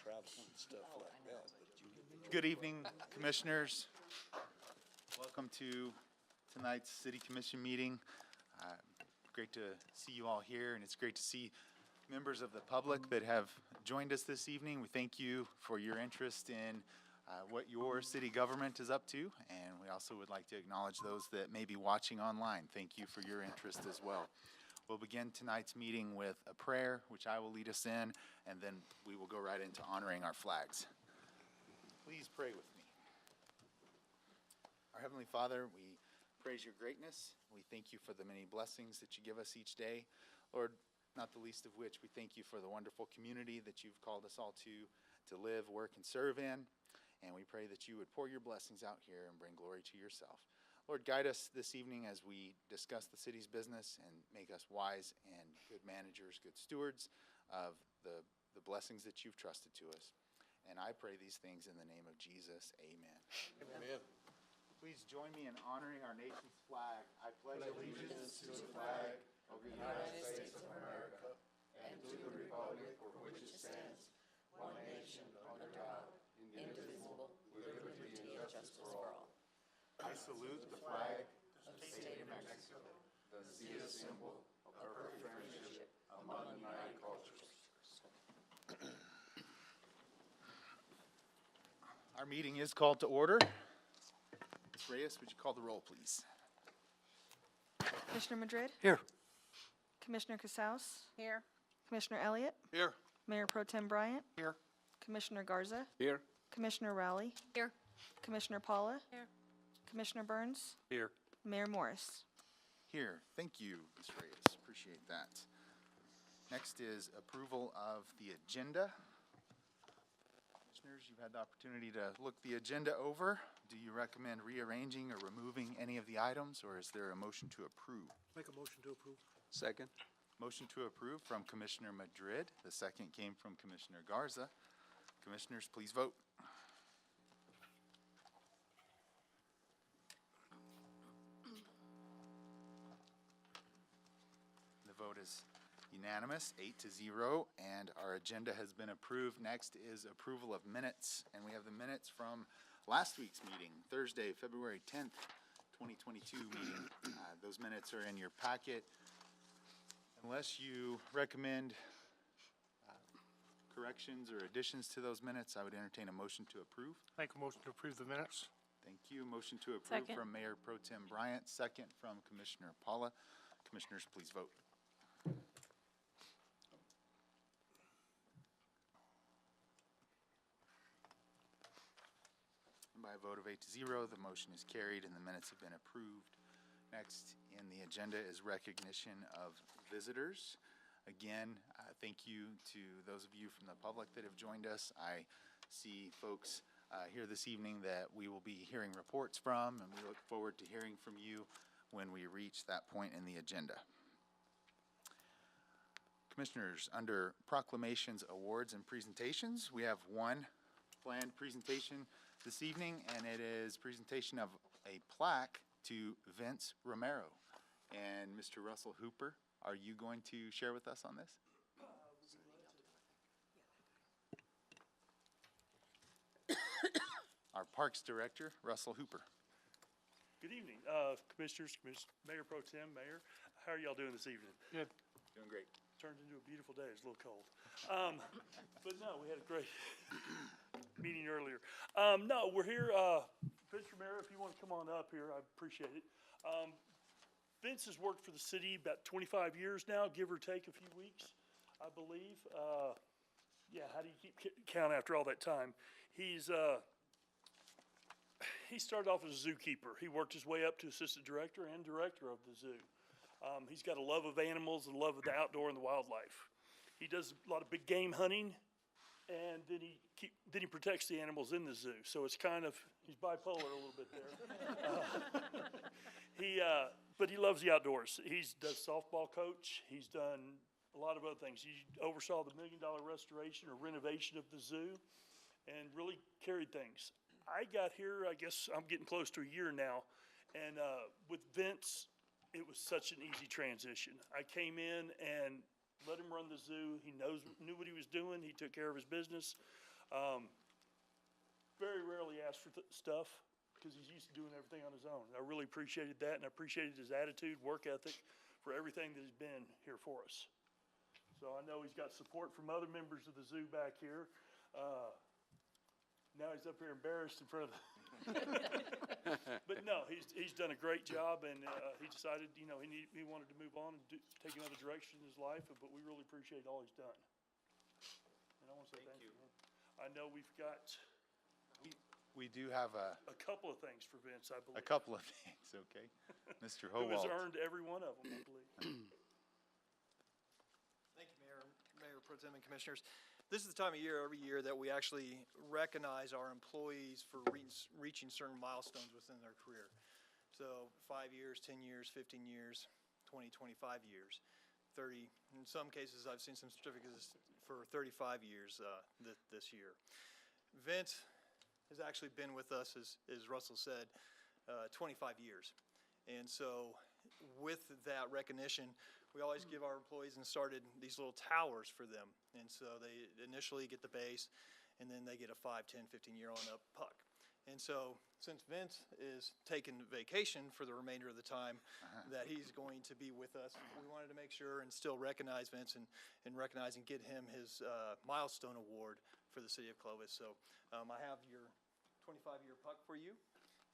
travel and stuff like that. Good evening, Commissioners. Welcome to tonight's City Commission meeting. Great to see you all here, and it's great to see members of the public that have joined us this evening. We thank you for your interest in what your city government is up to, and we also would like to acknowledge those that may be watching online. Thank you for your interest as well. We'll begin tonight's meeting with a prayer, which I will lead us in, and then we will go right into honoring our flags. Please pray with me. Our Heavenly Father, we praise your greatness. We thank you for the many blessings that you give us each day. Lord, not the least of which, we thank you for the wonderful community that you've called us all to live, work, and serve in. And we pray that you would pour your blessings out here and bring glory to yourself. Lord, guide us this evening as we discuss the city's business and make us wise and good managers, good stewards of the blessings that you've trusted to us. And I pray these things in the name of Jesus. Amen. Amen. Please join me in honoring our nation's flag. I pledge allegiance to the flag of the United States of America and to the republic for which it stands, one nation under God, indivisible, with liberty and justice for all. I salute the flag of the state of Mexico, the sea symbol of perfect friendship among united cultures. Our meeting is called to order. Ms. Reyes, would you call the roll, please? Commissioner Madrid? Here. Commissioner Casals? Here. Commissioner Elliott? Here. Mayor Pro Tem Bryant? Here. Commissioner Garza? Here. Commissioner Rowley? Here. Commissioner Paula? Here. Commissioner Burns? Here. Mayor Morris? Here. Thank you, Ms. Reyes. Appreciate that. Next is approval of the agenda. Commissioners, you've had the opportunity to look the agenda over. Do you recommend rearranging or removing any of the items, or is there a motion to approve? Make a motion to approve. Second. Motion to approve from Commissioner Madrid. The second came from Commissioner Garza. Commissioners, please vote. The vote is unanimous, 8-0, and our agenda has been approved. Next is approval of minutes, and we have the minutes from last week's meeting, Thursday, February 10th, 2022 meeting. Those minutes are in your packet. Unless you recommend corrections or additions to those minutes, I would entertain a motion to approve. Make a motion to approve the minutes. Thank you. Motion to approve Second. from Mayor Pro Tem Bryant, second from Commissioner Paula. Commissioners, please vote. And by a vote of 8-0, the motion is carried and the minutes have been approved. Next in the agenda is recognition of visitors. Again, thank you to those of you from the public that have joined us. I see folks here this evening that we will be hearing reports from, and we look forward to hearing from you when we reach that point in the agenda. Commissioners, under proclamations, awards, and presentations, we have one planned presentation this evening, and it is presentation of a plaque to Vince Romero. And Mr. Russell Hooper, are you going to share with us on this? Our Parks Director, Russell Hooper. Good evening, Commissioners, Mayor Pro Tem, Mayor. How are y'all doing this evening? Good. Doing great. Turned into a beautiful day. It's a little cold. But no, we had a great meeting earlier. No, we're here. Vince Romero, if you want to come on up here, I appreciate it. Vince has worked for the city about 25 years now, give or take a few weeks, I believe. Yeah, how do you keep count after all that time? He started off as a zookeeper. He worked his way up to assistant director and director of the zoo. He's got a love of animals and a love of the outdoor and the wildlife. He does a lot of big game hunting, and then he protects the animals in the zoo. So it's kind of, he's bipolar a little bit there. But he loves the outdoors. He does softball coach. He's done a lot of other things. He oversaw the $1 million restoration or renovation of the zoo and really carried things. I got here, I guess I'm getting close to a year now, and with Vince, it was such an easy transition. I came in and let him run the zoo. He knew what he was doing. He took care of his business. Very rarely asks for stuff because he's used to doing everything on his own. I really appreciated that, and I appreciated his attitude, work ethic for everything that he's been here for us. So I know he's got support from other members of the zoo back here. Now he's up here embarrassed in front of the but no, he's done a great job, and he decided, you know, he wanted to move on and take another direction in his life, but we really appreciate all he's done. And I want to say thank you. I know we've got We do have a couple of things for Vince, I believe. a couple of things, okay? Mr. Who has Howald. earned every one of them, I believe. Thank you, Mayor Pro Tem and Commissioners. This is the time of year, every year, that we actually recognize our employees for reaching certain milestones within their career. So 5 years, 10 years, 15 years, 20, 25 years, 30. In some cases, I've seen some certificates for 35 years this year. Vince has actually been with us, as Russell said, 25 years. And so with that recognition, we always give our employees and started these little towers for them. And so they initially get the base, and then they get a 5, 10, 15-year on-up puck. And so since Vince is taking vacation for the remainder of the time that he's going to be with us, we wanted to make sure and still recognize Vince and recognize and get him his milestone award for the city of Clovis. So I have your 25-year puck for you.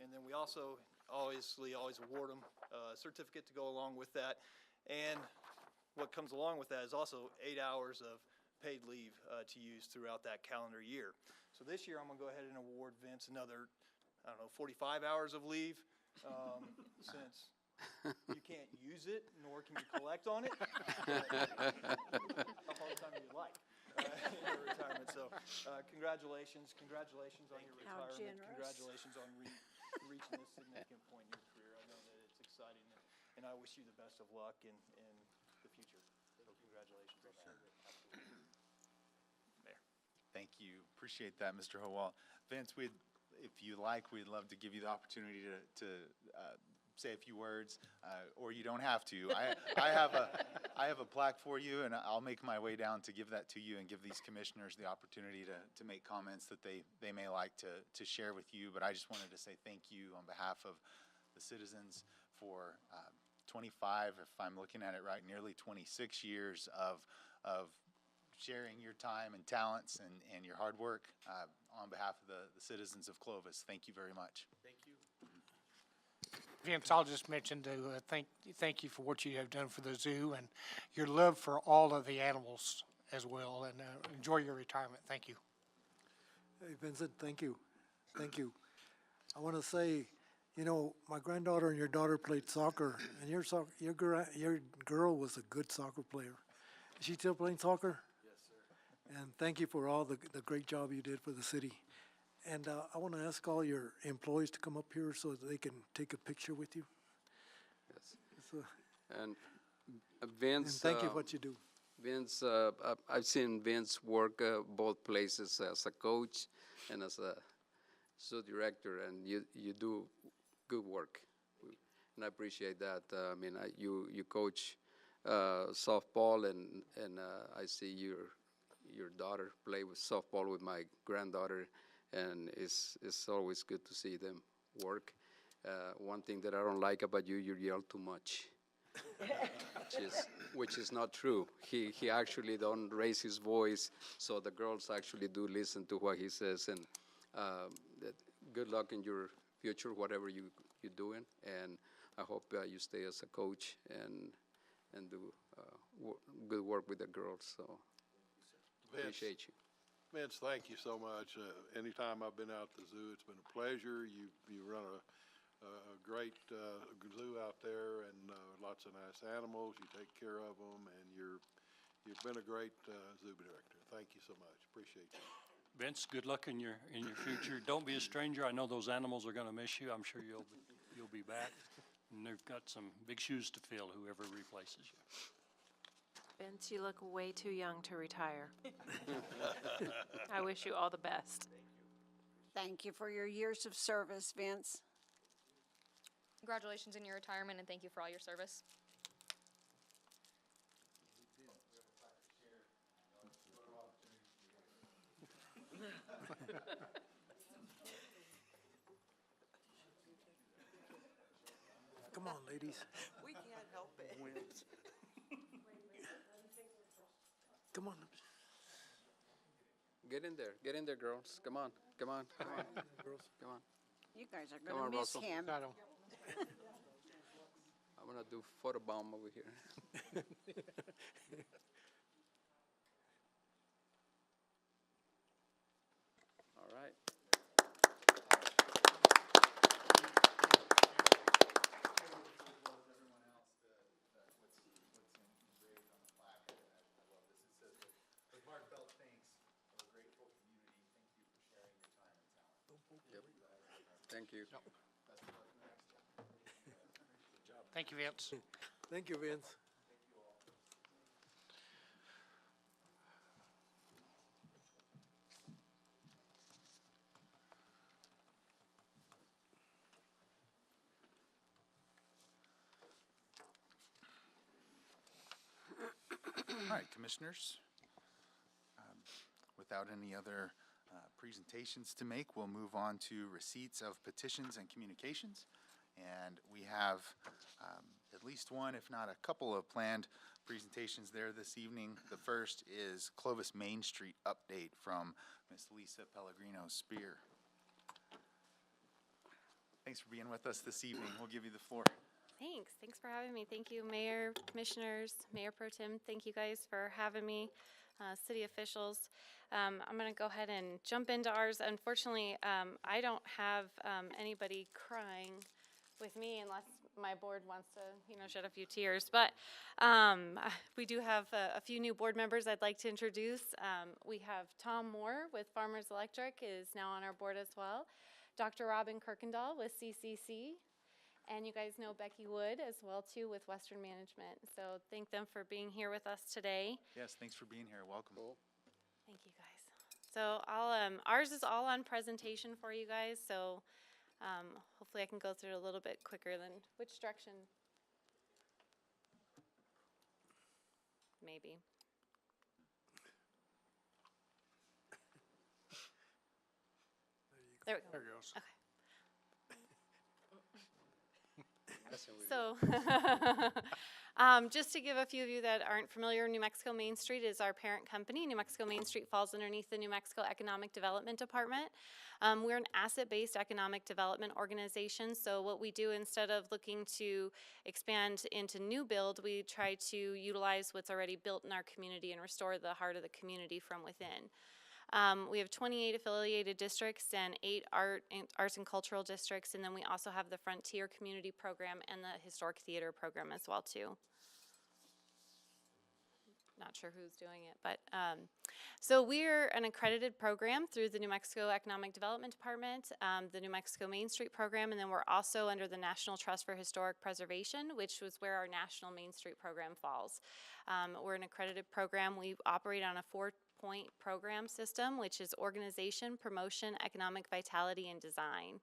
And then we also always award them a certificate to go along with that. And what comes along with that is also 8 hours of paid leave to use throughout that calendar year. So this year, I'm going to go ahead and award Vince another, 45 hours of leave, since you can't use it, nor can you collect on it. How far time do you like in your retirement? So congratulations on your retirement. generous. Congratulations on reaching this significant point in your career. I know that it's exciting, and I wish you the best of luck in the future. So congratulations on that. Absolutely. Mayor. Thank you. Appreciate that, Mr. Howald. Vince, if you like, we'd love to give you the opportunity to say a few words, or you don't have to. I have a plaque for you, and I'll make my way down to give that to you and give these commissioners the opportunity to make comments that they may like to share with you. But I just wanted to say thank you on behalf of the citizens for 25, if I'm looking at it right, nearly 26 years of sharing your time and talents and your hard work on behalf of the citizens of Clovis. Thank you very much. Thank you. Vince, I'll just mention to thank you for what you have done for the zoo and your love for all of the animals as well, and enjoy your retirement. Thank you. Hey, Vincent, thank you. Thank you. I want to say, you know, my granddaughter and your daughter played soccer, and your girl was a good soccer player. Is she still playing soccer? Yes, sir. And thank you for all the great job you did for the city. And I want to ask all your employees to come up here so that they can take a picture with you. Yes. So, And and Vince, thank you for what you do. Vince, I've seen Vince work both places as a coach and as a zoo director, and you do good work, and I appreciate that. I mean, you coach softball, and I see your daughter play with softball with my granddaughter, and it's always good to see them work. One thing that I don't like about you yell too much. which is not true. He actually don't raise his voice, so the girls actually do listen to what he says. And good luck in your future, whatever you're doing. And I hope you stay as a coach and do good work with the girls. So appreciate you. Vince, thank you so much. Anytime I've been out at the zoo, it's been a pleasure. You run a great zoo out there, and lots of nice animals. You take care of them, and you've been a great zoo director. Thank you so much. Appreciate you. Vince, good luck in your future. Don't be a stranger. I know those animals are going to miss you. I'm sure you'll be back. And they've got some big shoes to fill, whoever replaces you. Vince, you look way too young to retire. I wish you all the best. Thank you for your years of service, Vince. Congratulations in your retirement, and thank you for all your service. Come on, ladies. We can't help it. Come on. Get in there, girls. Come on, come on, come on, Girls. come on. You guys are Come gonna on, miss Russell. him. Got 'em. I'm gonna do photobomb over here. All right. With heartfelt thanks, we're a grateful community. Thank you for sharing your time and talent. Yep. Thank you. Thank you, Vince. Thank you, Vince. All right, commissioners. Without any other presentations to make, we'll move on to receipts of petitions and communications. And we have at least one, if not a couple of planned presentations there this evening. The first is Clovis Main Street update from Ms. Lisa Pellegrino Spear. Thanks for being with us this evening. We'll give you the floor. Thanks for having me. Thank you, Mayor, Commissioners, Mayor Pro Tem. Thank you guys for having me, city officials. I'm going to go ahead and jump into ours. Unfortunately, I don't have anybody crying with me unless my board wants to, shed a few tears. But we do have a few new board members I'd like to introduce. We have Tom Moore with Farmers Electric is now on our board as well. Dr. Robin Kirkendall with CCC. And you guys know Becky Wood as well, too, with Western Management. So thank them for being here with us today. Yes, thanks for being here. Welcome. Thank you, guys. So ours is all on presentation for you guys. So hopefully I can go through it a little bit quicker than which direction? Maybe. There we go. There it goes. Okay. Messing with you. So, just to give a few of you that aren't familiar, New Mexico Main Street is our parent company. New Mexico Main Street falls underneath the New Mexico Economic Development Department. We're an asset-based economic development organization, so what we do instead of looking to expand into new build, we try to utilize what's already built in our community and restore the heart of the community from within. We have 28 affiliated districts and 8 arts and cultural districts, and then we also have the Frontier Community Program and the Historic Theater Program as well, too. Not sure who's doing it, but so we're an accredited program through the New Mexico Economic Development Department, the New Mexico Main Street Program, and then we're also under the National Trust for Historic Preservation, which was where our National Main Street Program falls. We're an accredited program. We operate on a 4-point program system, which is organization, promotion, economic vitality, and design.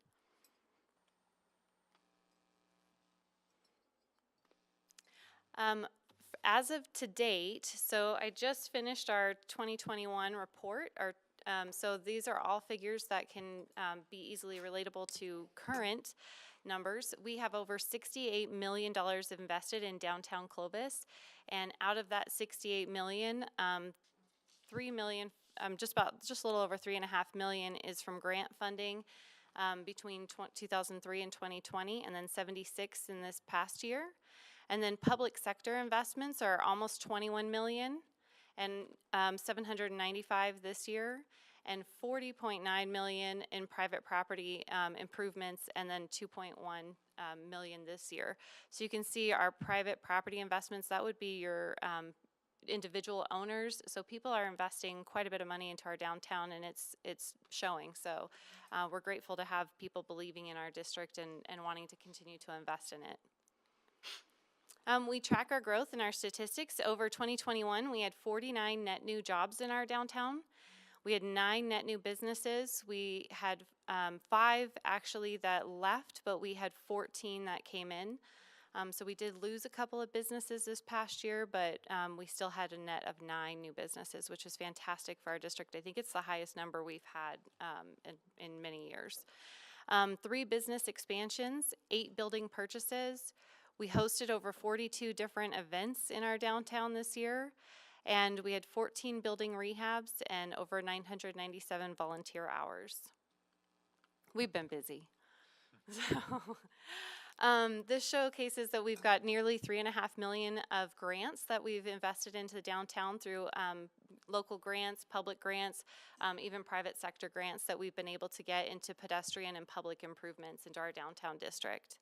As of to date, so I just finished our 2021 report. So these are all figures that can be easily relatable to current numbers. We have over $68 million invested in downtown Clovis, and out of that $68 million, $3 million, just a little over $3.5 million is from grant funding between 2003 and 2020, and then 76 in this past year. And then public sector investments are almost 21 million and 795 this year, and 40.9 million in private property improvements, and then 2.1 million this year. So you can see our private property investments, that would be your individual owners. So people are investing quite a bit of money into our downtown, and it's showing. So we're grateful to have people believing in our district and wanting to continue to invest in it. We track our growth in our statistics. Over 2021, we had 49 net new jobs in our downtown. We had 9 net new businesses. We had 5 actually that left, but we had 14 that came in. So we did lose a couple of businesses this past year, but we still had a net of 9 new businesses, which is fantastic for our district. I think it's the highest number we've had in many years. 3 business expansions, 8 building purchases. We hosted over 42 different events in our downtown this year, and we had 14 building rehabs and over 997 volunteer hours. We've been busy. So, this showcases that we've got nearly $3.5 million of grants that we've invested into the downtown through local grants, public grants, even private sector grants that we've been able to get into pedestrian and public improvements into our downtown district.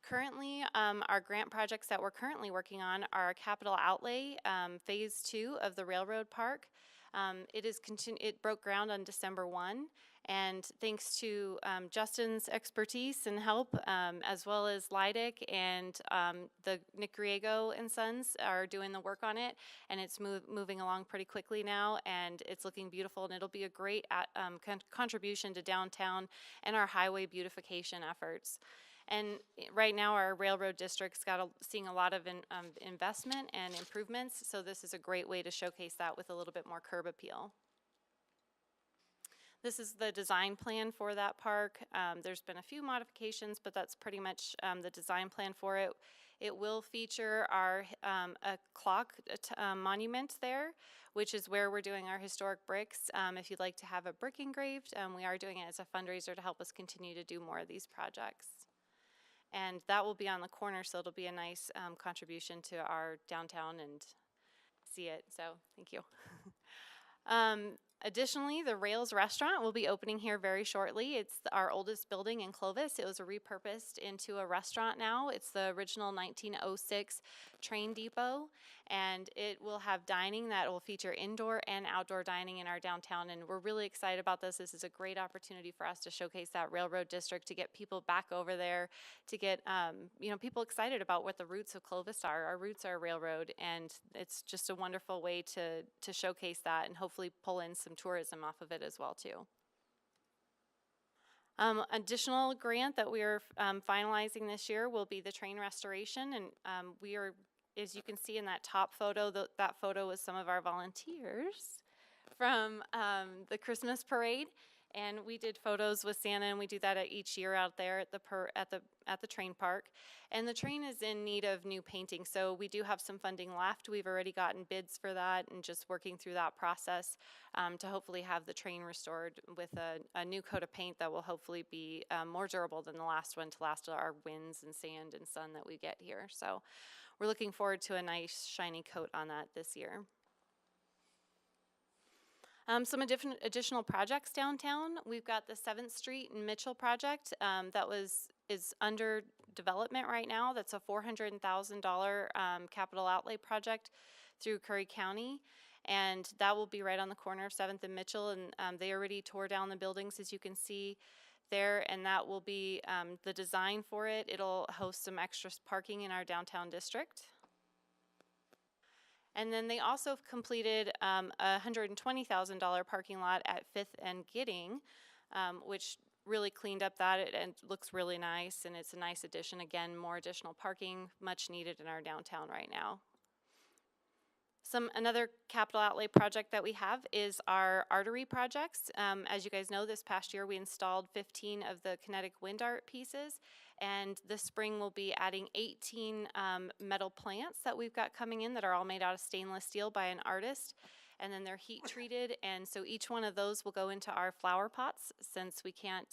Currently, our grant projects that we're currently working on are Capital Outlay, Phase 2 of the Railroad Park. It broke ground on December 1, and thanks to Justin's expertise and help, as well as Leidick and the Nick Griego and Sons are doing the work on it, and it's moving along pretty quickly now, and it's looking beautiful, and it'll be a great contribution to downtown and our highway beautification efforts. And right now, our railroad district's seeing a lot of investment and improvements, so this is a great way to showcase that with a little bit more curb appeal. This is the design plan for that park. There's been a few modifications, but that's pretty much the design plan for it. It will feature our a clock monument there, which is where we're doing our historic bricks. If you'd like to have a brick engraved, we are doing it as a fundraiser to help us continue to do more of these projects. And that will be on the corner, so it'll be a nice contribution to our downtown and see it, so thank you. Additionally, the Rails Restaurant will be opening here very shortly. It's our oldest building in Clovis. It was repurposed into a restaurant now. It's the original 1906 train depot, and it will have dining that will feature indoor and outdoor dining in our downtown, and we're really excited about this. This is a great opportunity for us to showcase that railroad district, to get people back over there, to get people excited about what the roots of Clovis are. Our roots are railroad, and it's just a wonderful way to showcase that and hopefully pull in some tourism off of it as well too. Additional grant that we are finalizing this year will be the train restoration, and we are, as you can see in that top photo, that photo was some of our volunteers from the Christmas parade, and we did photos with Santa, and we do that each year out there at the train park. And the train is in need of new painting, so we do have some funding left. We've already gotten bids for that and just working through that process to hopefully have the train restored with a new coat of paint that will hopefully be more durable than the last one, to last our winds and sand and sun that we get here. So we're looking forward to a nice shiny coat on that this year. Some additional projects downtown. We've got the 7th Street and Mitchell project that is under development right now. That's a $400,000 capital outlay project through Curry County, and that will be right on the corner of 7th and Mitchell, and they already tore down the buildings, as you can see there, and that will be the design for it. It'll host some extra parking in our downtown district. And then they also completed a $120,000 parking lot at 5th and Gidding, which really cleaned up that and looks really nice, and it's a nice addition. Again, more additional parking, much needed in our downtown right now. Another capital outlay project that we have is our Artery Projects. As you guys know, this past year we installed 15 of the kinetic wind art pieces, and this spring we'll be adding 18 metal plants that we've got coming in that are all made out of stainless steel by an artist, and then they're heat treated, and so each one of those will go into our flower pots, since we can't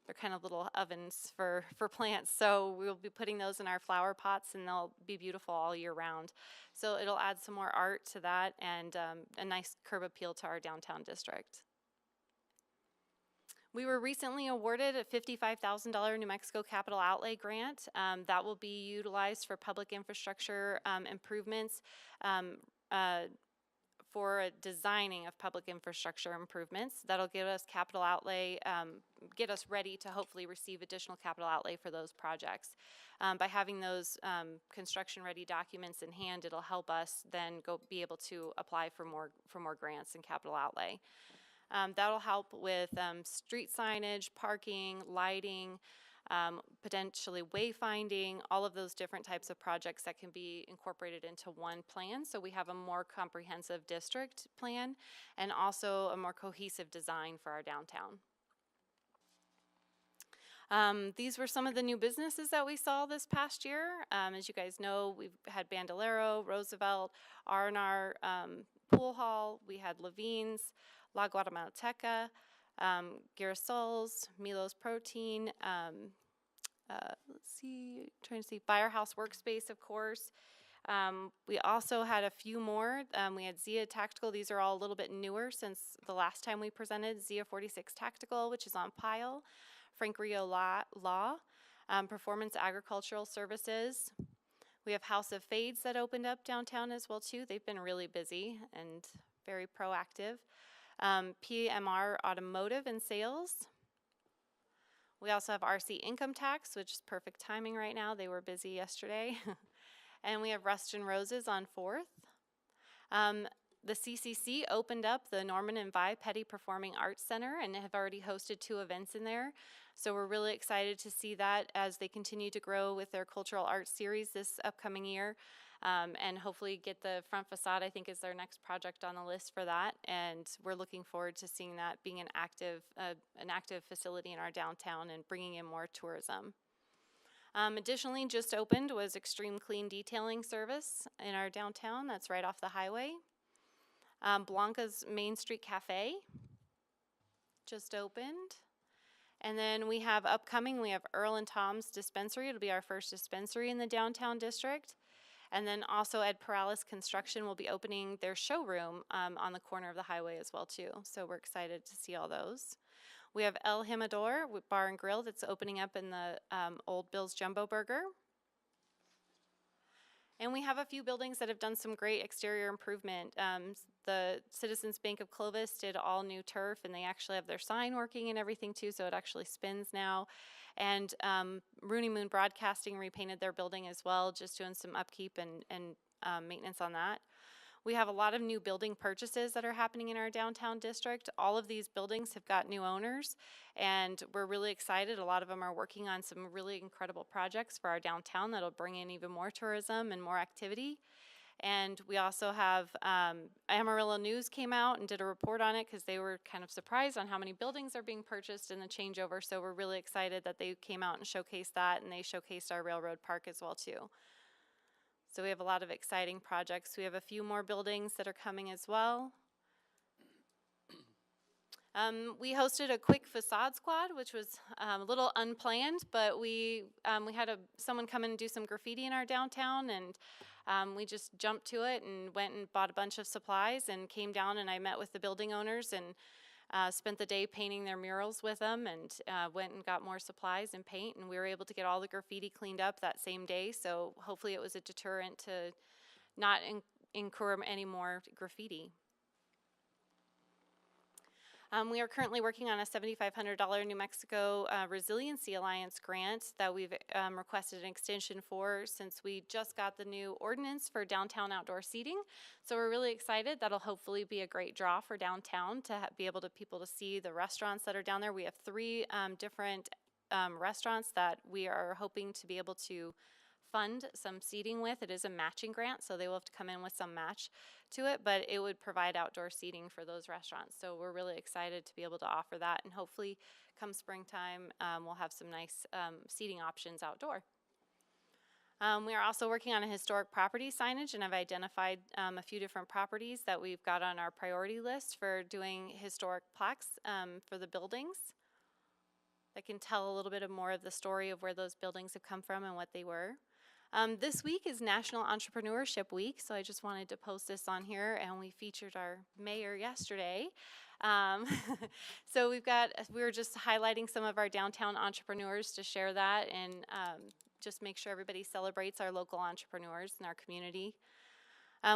they're kind of little ovens for plants, so we'll be putting those in our flower pots, and they'll be beautiful all year round. So it'll add some more art to that, and a nice curb appeal to our downtown district. We were recently awarded a $55,000 New Mexico Capital Outlay grant that will be utilized for public infrastructure improvements, for designing of public infrastructure improvements. That'll give us capital outlay, get us ready to hopefully receive additional capital outlay for those projects. By having those construction ready documents in hand, it'll help us then be able to apply for more grants and capital outlay. That'll help with street signage, parking, lighting, potentially wayfinding, all of those different types of projects that can be incorporated into one plan. So we have a more comprehensive district plan and also a more cohesive design for our downtown. These were some of the new businesses that we saw this past year. As you guys know, we've had Bandolero, Roosevelt, R&R Pool Hall, we had Levine's, La Guatemalteca, Girasol's, Milo's Protein, let's see, trying to see, Firehouse Workspace, of course. We also had a few more. We had Zia Tactical. These are all a little bit newer since the last time we presented. Zia 46 Tactical, which is on Pile. Frank Rio Law, Performance Agricultural Services. We have House of Fades that opened up downtown as well too. They've been really busy and very proactive. PMR Automotive and Sales. We also have RC Income Tax, which is perfect timing right now. They were busy yesterday. And we have Rust and Roses on 4th. The CCC opened up the Norman and Vi Petty Performing Arts Center and have already hosted 2 events in there. So we're really excited to see that as they continue to grow with their cultural arts series this upcoming year. And hopefully get the front facade, I think, is their next project on the list for that. And we're looking forward to seeing that being an active facility in our downtown and bringing in more tourism. Additionally, just opened was Extreme Clean Detailing Service in our downtown. That's right off the highway. Blanca's Main Street Cafe just opened. And then we have upcoming, we have Earl and Tom's Dispensary. It'll be our first dispensary in the downtown district. And then also Ed Perales Construction will be opening their showroom on the corner of the highway as well too. So we're excited to see all those. We have El Jimador Bar and Grill that's opening up in the old Bill's Jumbo Burger. And we have a few buildings that have done some great exterior improvement. The Citizens Bank of Clovis did all new turf, and they actually have their sign working and everything too, so it actually spins now. And Rooney Moon Broadcasting repainted their building as well, just doing some upkeep and maintenance on that. We have a lot of new building purchases that are happening in our downtown district. All of these buildings have got new owners, and we're really excited. A lot of them are working on some really incredible projects for our downtown that'll bring in even more tourism and more activity. And we also have Amarillo News came out and did a report on it because they were kind of surprised on how many buildings are being purchased in the changeover. So we're really excited that they came out and showcased that, and they showcased our Railroad Park as well too. So we have a lot of exciting projects. We have a few more buildings that are coming as well. We hosted a quick facade squad, which was a little unplanned, but we had someone come in and do some graffiti in our downtown, and we just jumped to it and went and bought a bunch of supplies and came down, and I met with the building owners and spent the day painting their murals with them, and went and got more supplies and paint, and we were able to get all the graffiti cleaned up that same day. So hopefully it was a deterrent to not incur any more graffiti. We are currently working on a $7,500 New Mexico Resiliency Alliance grant that we've requested an extension for since we just got the new ordinance for downtown outdoor seating. So we're really excited. That'll hopefully be a great draw for downtown to be able to people to see the restaurants that are down there. We have 3 different restaurants that we are hoping to be able to fund some seating with. It is a matching grant, so they will have to come in with some match to it, but it would provide outdoor seating for those restaurants. So we're really excited to be able to offer that, and hopefully come springtime we'll have some nice seating options outdoor. We are also working on a historic property signage, and I've identified a few different properties that we've got on our priority list for doing historic plaques for the buildings that can tell a little bit more of the story of where those buildings have come from and what they were. This week is National Entrepreneurship Week, so I just wanted to post this on here, and we featured our mayor yesterday. So we were just highlighting some of our downtown entrepreneurs to share that and just make sure everybody celebrates our local entrepreneurs in our community.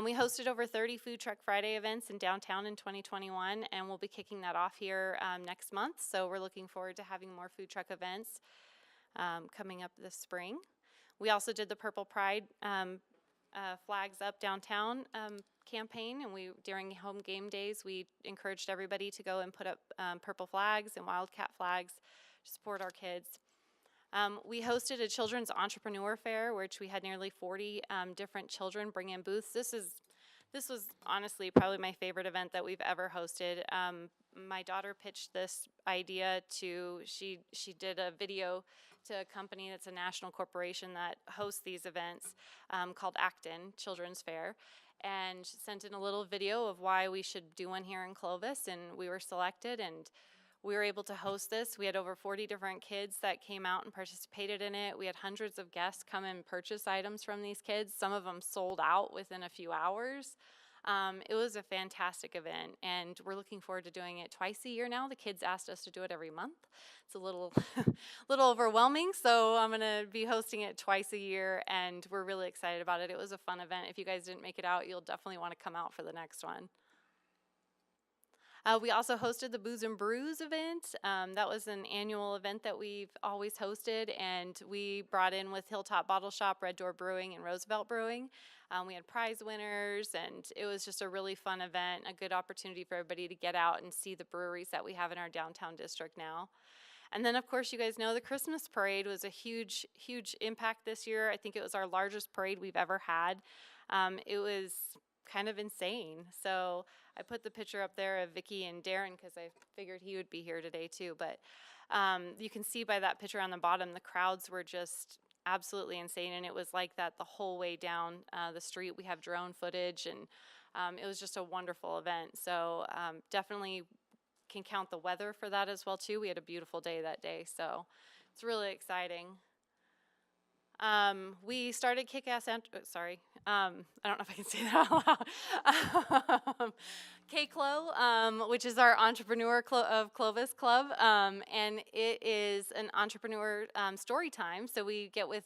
We hosted over 30 Food Truck Friday events in downtown in 2021, and we'll be kicking that off here next month. So we're looking forward to having more food truck events coming up this spring. We also did the Purple Pride flags up downtown campaign, and during home game days, we encouraged everybody to go and put up purple flags and Wildcat flags to support our kids. We hosted a children's entrepreneur fair, which we had nearly 40 different children bring in booths. This was honestly probably my favorite event that we've ever hosted. My daughter pitched this idea she did a video to a company that's a national corporation that hosts these events called Acton Children's Fair, and sent in a little video of why we should do one here in Clovis, and we were selected, and we were able to host this. We had over 40 different kids that came out and participated in it. We had hundreds of guests come and purchase items from these kids. Some of them sold out within a few hours. It was a fantastic event, and we're looking forward to doing it twice a year now. The kids asked us to do it every month. It's a little overwhelming, so I'm gonna be hosting it twice a year, and we're really excited about it. It was a fun event. If you guys didn't make it out, you'll definitely wanna come out for the next one. We also hosted the Booze and Brews event. That was an annual event that we've always hosted, and we brought in with Hilltop Bottle Shop, Red Door Brewing, and Roosevelt Brewing. We had prize winners, and it was just a really fun event, a good opportunity for everybody to get out and see the breweries that we have in our downtown district now. And then, of course, you guys know the Christmas parade was a huge, huge impact this year. I think it was our largest parade we've ever had. It was kind of insane. So I put the picture up there of Vicki and Darren because I figured he would be here today too. But you can see by that picture on the bottom, the crowds were just absolutely insane, and it was like that the whole way down the street. We have drone footage, and it was just a wonderful event. So definitely can count the weather for that as well too. We had a beautiful day that day, so it's really exciting. We started Kick-Ass, I don't know if I can say that out loud. K-Clo, which is our Entrepreneur of Clovis Club, and it is an entrepreneur story time. So we get with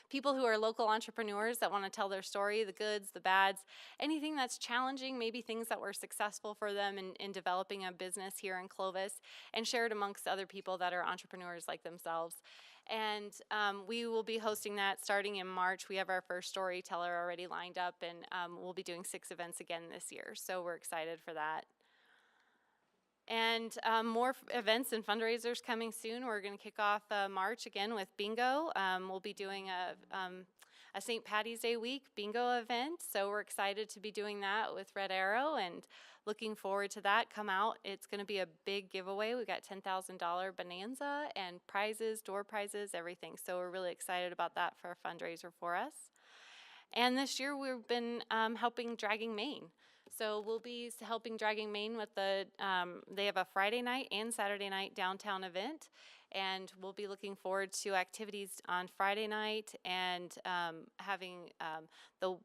people who are local entrepreneurs that want to tell their story, the goods, the bads, anything that's challenging, maybe things that were successful for them in developing a business here in Clovis, and share it amongst other people that are entrepreneurs like themselves. And we will be hosting that starting in March. We have our first storyteller already lined up, and we'll be doing 6 events again this year. So we're excited for that. And more events and fundraisers coming soon. We're going to kick off March again with bingo. We'll be doing a St. Patty's Day week bingo event. So we're excited to be doing that with Red Arrow and looking forward to that. Come out. It's going to be a big giveaway. We've got $10,000 bonanza and prizes, door prizes, everything. So we're really excited about that for a fundraiser for us. And this year we've been helping Dragging Maine. So we'll be helping Dragging Maine with they have a Friday night and Saturday night downtown event. And we'll be looking forward to activities on Friday night and having the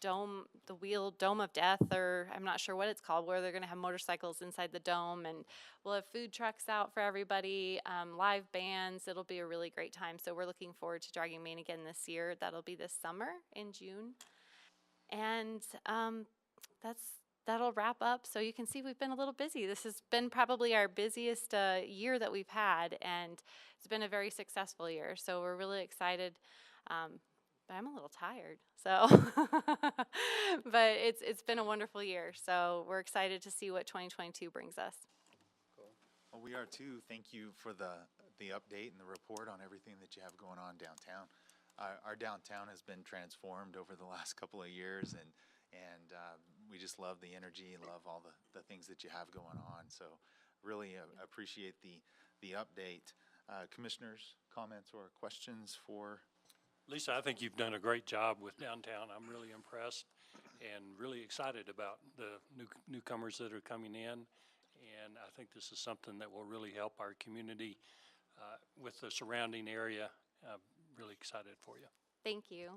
Dome of Death, or I'm not sure what it's called, where they're going to have motorcycles inside the dome, and we'll have food trucks out for everybody, live bands. It'll be a really great time. So we're looking forward to Dragging Maine again this year. That'll be this summer in June. And that'll wrap up. So you can see we've been a little busy. This has been probably our busiest year that we've had, and it's been a very successful year. So we're really excited. But I'm a little tired, so. But it's been a wonderful year, so we're excited to see what 2022 brings us. Well, we are too. Thank you for the update and the report on everything that you have going on downtown. Our downtown has been transformed over the last couple of years, and we just love the energy, love all the things that you have going on. So really appreciate the update. Commissioners, comments or questions for Lisa, I think you've done a great job with downtown. I'm really impressed and really excited about the newcomers that are coming in. And I think this is something that will really help our community with the surrounding area. I'm really excited for you. Thank you.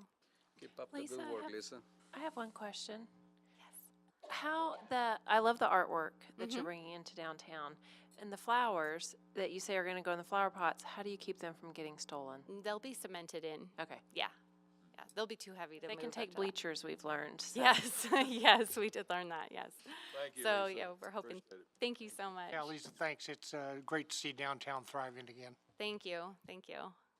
Keep up the good work, Lisa. I have one question. Yes. I love the artwork that you're bringing into downtown. And the flowers that you say are going to go in the flower pots, how do you keep them from getting stolen? They'll be cemented in. Okay. Yeah. They'll be too heavy to move. They can take bleachers, we've learned. So. Yes. Yes, we did learn that, yes. Thank you, So, Lisa. yeah, we're hoping. Appreciate it. Thank you so much. Yeah, Lisa, thanks. It's great to see downtown thriving again. Thank you. Thank you.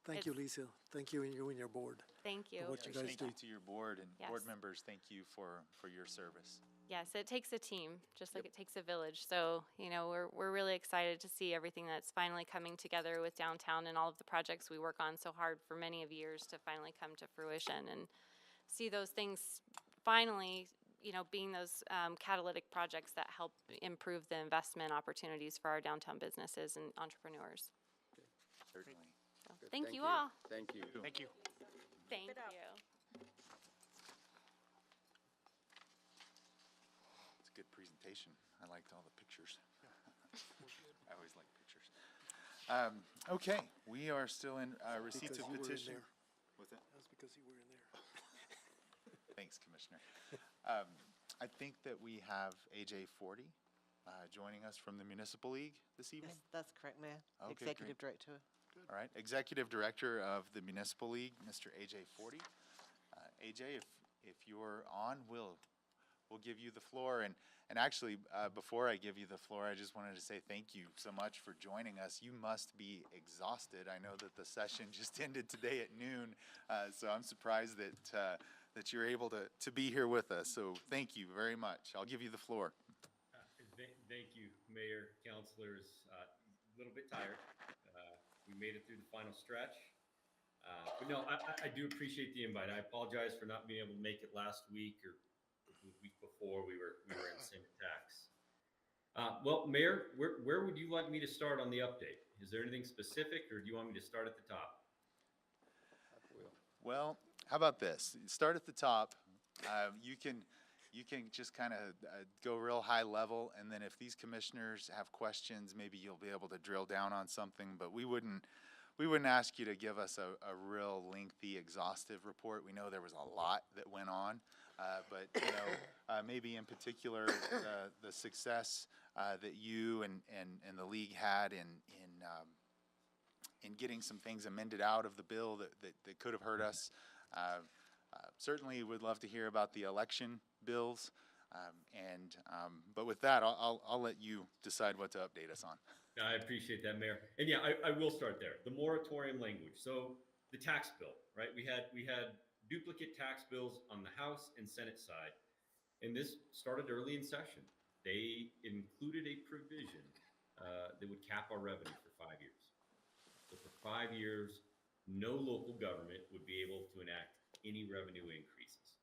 Thank you, It's- Lisa. Thank you and you and your board. Thank you. For what you guys Thank do. you to your board and board Yes. members. Thank you for your service. Yes, it takes a team, just like it takes a village. So, we're really excited to see everything that's finally coming together with downtown and all of the projects we work on so hard for many of years to finally come to fruition and see those things finally, being those catalytic projects that help improve the investment opportunities for our downtown businesses and entrepreneurs. Certainly. So, thank you all. Thank you. Thank you. Thank it up. you. It's a good presentation. I liked all the pictures. I always like pictures. Okay, we are still in receipts Because of you were in petition. there. What's that? That's because you were in there. Thanks, Commissioner. I think that we have AJ 40 joining us from the Municipal League this evening. Yes, that's correct, Mayor. Okay, Executive great. Director. All right, Executive Director of the Municipal League, Mr. AJ 40. AJ, if you're on, we'll give you the floor. And actually, before I give you the floor, I just wanted to say thank you so much for joining us. You must be exhausted. I know that the session just ended today at noon, so I'm surprised that you're able to be here with us. So thank you very much. I'll give you the floor. Thank you, Mayor, councilors. A little bit tired. We made it through the final stretch. But no, I do appreciate the invite. I apologize for not being able to make it last week or the week before. We were in Senate tax. Well, Mayor, where would you like me to start on the update? Is there anything specific, or do you want me to start at the top? Well, how about this? Start at the top. You can just kind of go real high level, and then if these commissioners have questions, maybe you'll be able to drill down on something. But we wouldn't ask you to give us a real lengthy, exhaustive report. We know there was a lot that went on, but maybe in particular the success that you and the league had in getting some things amended out of the bill that could have hurt us. Certainly would love to hear about the election bills. But with that, I'll let you decide what to update us on. I appreciate that, Mayor. And yeah, I will start there. The moratorium language. So the tax bill, right? We had duplicate tax bills on the House and Senate side. And this started early in session. They included a provision that would cap our revenue for 5 years. So for 5 years, no local government would be able to enact any revenue increases.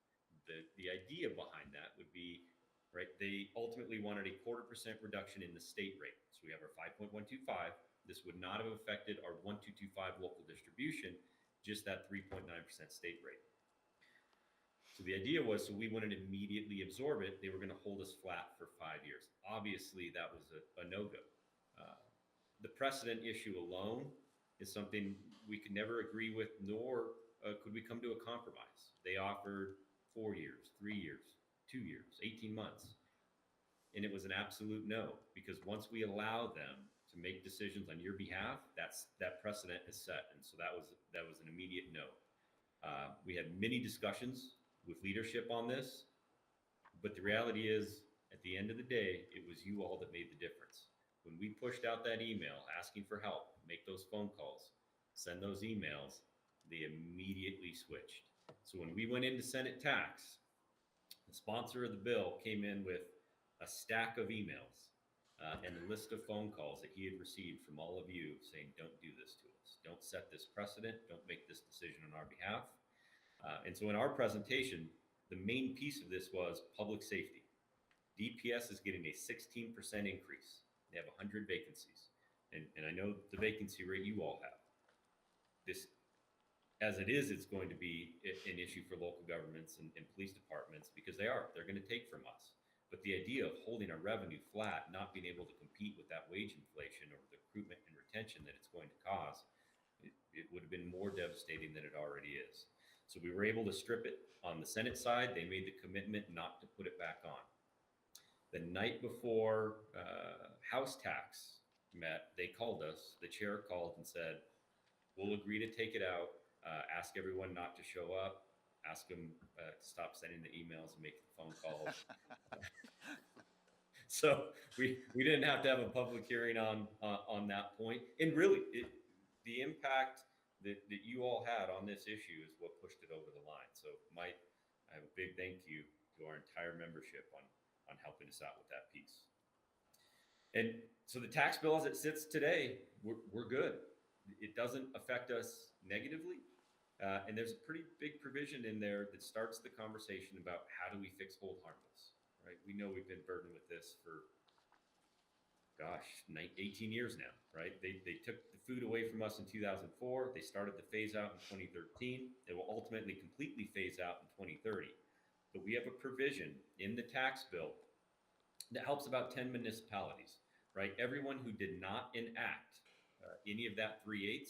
The idea behind that would be, right, they ultimately wanted a 0.25% reduction in the state rate. So we have our 5.125. This would not have affected our 1.225 local distribution, just that 3.9% state rate. So the idea was, so we wouldn't immediately absorb it. They were going to hold us flat for 5 years. Obviously, that was a no-go. The precedent issue alone is something we could never agree with, nor could we come to a compromise. They offered 4 years, 3 years, 2 years, 18 months. And it was an absolute no, because once we allow them to make decisions on your behalf, that precedent is set. And so that was an immediate no. We had many discussions with leadership on this, but the reality is, at the end of the day, it was you all that made the difference. When we pushed out that email asking for help, make those phone calls, send those emails, they immediately switched. So when we went into Senate tax, the sponsor of the bill came in with a stack of emails and a list of phone calls that he had received from all of you saying, don't do this to us. Don't set this precedent. Don't make this decision on our behalf. And so in our presentation, the main piece of this was public safety. DPS is getting a 16% increase. They have 100 vacancies. And I know the vacancy rate you all have. This, as it is, it's going to be an issue for local governments and police departments because they're going to take from us. But the idea of holding our revenue flat, not being able to compete with that wage inflation or the recruitment and retention that it's going to cause, it would have been more devastating than it already is. So we were able to strip it on the Senate side. They made the commitment not to put it back on. The night before House tax met, they called us, the chair called and said, we'll agree to take it out, ask everyone not to show up, ask them to stop sending the emails and making phone calls. So we didn't have to have a public hearing on that point. And really, the impact that you all had on this issue is what pushed it over the line. So I have a big thank you to our entire membership on helping us out with that piece. And so the tax bill as it sits today, we're good. It doesn't affect us negatively. And there's a pretty big provision in there that starts the conversation about how do we fix hold harmless, right? We know we've been burdened with this for, gosh, 18 years now, right? They took the food away from us in 2004. They started the phase out in 2013. It will ultimately completely phase out in 2030. But we have a provision in the tax bill that helps about 10 municipalities, right? Everyone who did not enact any of that 3/8,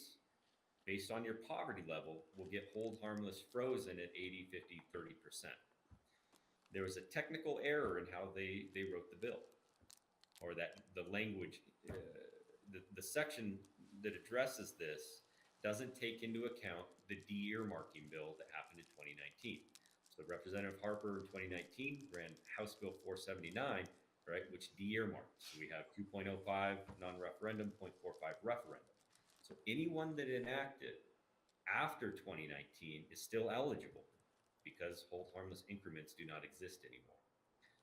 based on your poverty level, will get hold harmless frozen at 80, 50, 30%. There was a technical error in how they wrote the bill, or that the language, the section that addresses this doesn't take into account the de-earmarking bill that happened in 2019. So Representative Harper in 2019 ran House Bill 479, right, which de-earmarked. So we have 2.05 non-referendum, 0.45 referendum. So anyone that enacted after 2019 is still eligible because hold harmless increments do not exist anymore.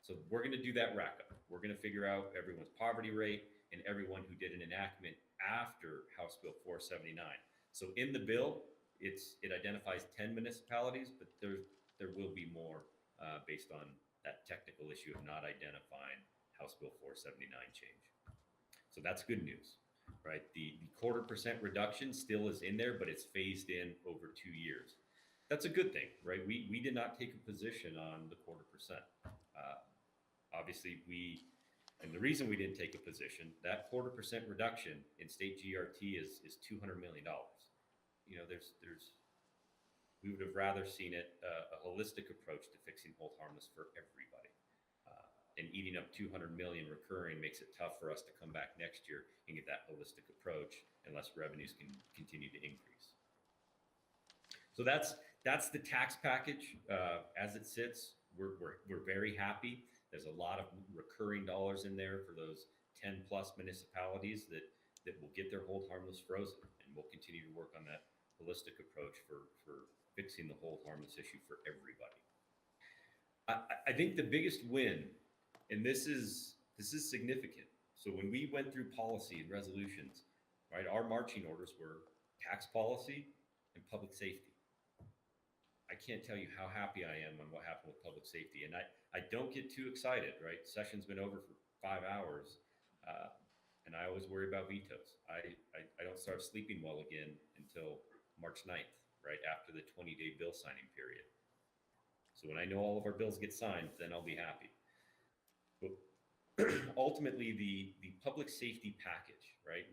So we're going to do that rack up. We're going to figure out everyone's poverty rate and everyone who did an enactment after House Bill 479. So in the bill, it identifies 10 municipalities, but there will be more based on that technical issue of not identifying House Bill 479 change. So that's good news, right? The 0.25% reduction still is in there, but it's phased in over 2 years. That's a good thing, right? We did not take a position on the 0.25%. Obviously, and the reason we didn't take a position, that 0.25% reduction in state GRT is $200 million. You know, we would have rather seen it a holistic approach to fixing hold harmless for everybody. And eating up $200 million recurring makes it tough for us to come back next year and get that holistic approach unless revenues can continue to increase. So that's the tax package as it sits. We're very happy. There's a lot of recurring dollars in there for those 10 plus municipalities that will get their hold harmless frozen, and we'll continue to work on that holistic approach for fixing the hold harmless issue for everybody. I think the biggest win, and this is significant. So when we went through policy and resolutions, right, our marching orders were tax policy and public safety. I can't tell you how happy I am on what happened with public safety. And I don't get too excited, right? Session's been over for 5 hours, and I always worry about vetoes. I don't start sleeping well again until March 9th, right after the 20-day bill signing period. So when I know all of our bills get signed, then I'll be happy. But ultimately, the public safety package, right?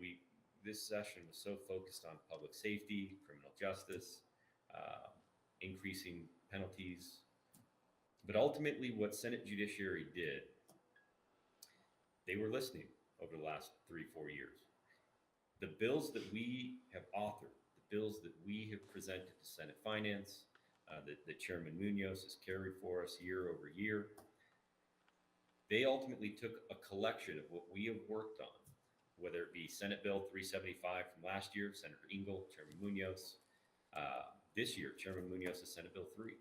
This session was so focused on public safety, criminal justice, increasing penalties. But ultimately, what Senate Judiciary did, they were listening over the last 3-4 years. The bills that we have authored, the bills that we have presented to Senate Finance, that Chairman Munoz has carried for us year over year, they ultimately took a collection of what we have worked on, whether it be Senate Bill 375 from last year, Senator Engel, Chairman Munoz, this year, Chairman Munoz's Senate Bill 3.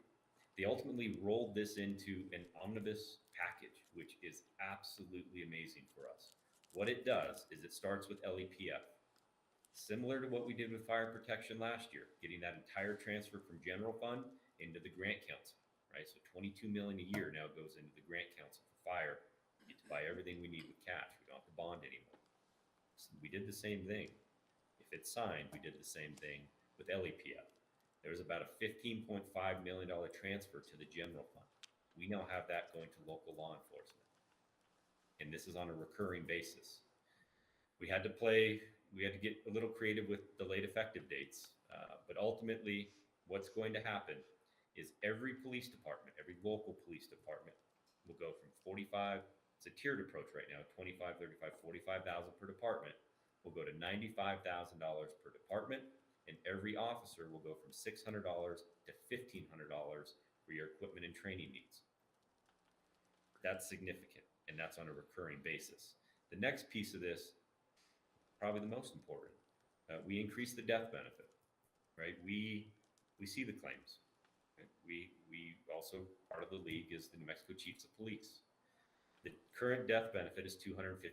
They ultimately rolled this into an omnibus package, which is absolutely amazing for us. What it does is it starts with LEPF, similar to what we did with fire protection last year, getting that entire transfer from general fund into the grant council, right? So $22 million a year now goes into the grant council for fire. We get to buy everything we need with cash. We don't have to bond anymore. So we did the same thing. If it's signed, we did the same thing with LEPF. There was about a $15.5 million transfer to the general fund. We now have that going to local law enforcement. And this is on a recurring basis. We had to get a little creative with delayed effective dates. But ultimately, what's going to happen is every police department, every local police department will go from 45, it's a tiered approach right now, 25, 35, 45,000 per department, will go to $95,000 per department. And every officer will go from $600 to $1,500 for your equipment and training needs. That's significant, and that's on a recurring basis. The next piece of this, probably the most important, we increased the death benefit, right? We see the claims. Right? We also, part of the league is the New Mexico Chiefs of Police. The current death benefit is $250,000.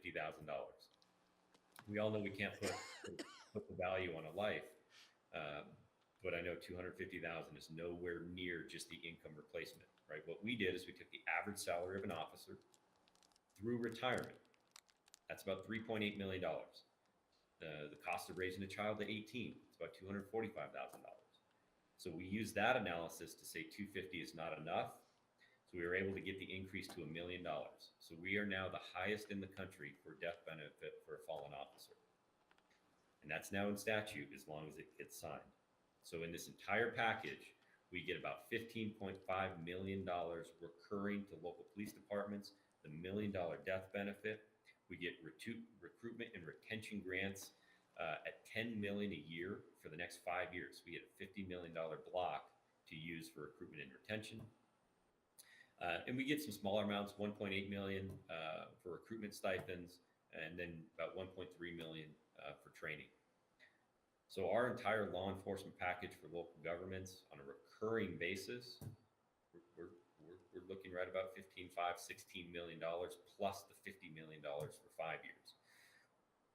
We all know we can't put the value on a life, but I know 250,000 is nowhere near just the income replacement, right? What we did is we took the average salary of an officer through retirement. That's about $3.8 million. The cost of raising a child to 18, it's about $245,000. So we used that analysis to say 250 is not enough. So we were able to get the increase to $1 million. So we are now the highest in the country for death benefit for a fallen officer. And that's now in statute as long as it gets signed. So in this entire package, we get about $15.5 million recurring to local police departments, the $1 million death benefit. We get recruitment and retention grants at $10 million a year for the next 5 years. We get a $50 million block to use for recruitment and retention. And we get some smaller amounts, $1.8 million for recruitment stipends, and then about $1.3 million for training. So our entire law enforcement package for local governments on a recurring basis, we're looking right about $16 million plus the $50 million for 5 years.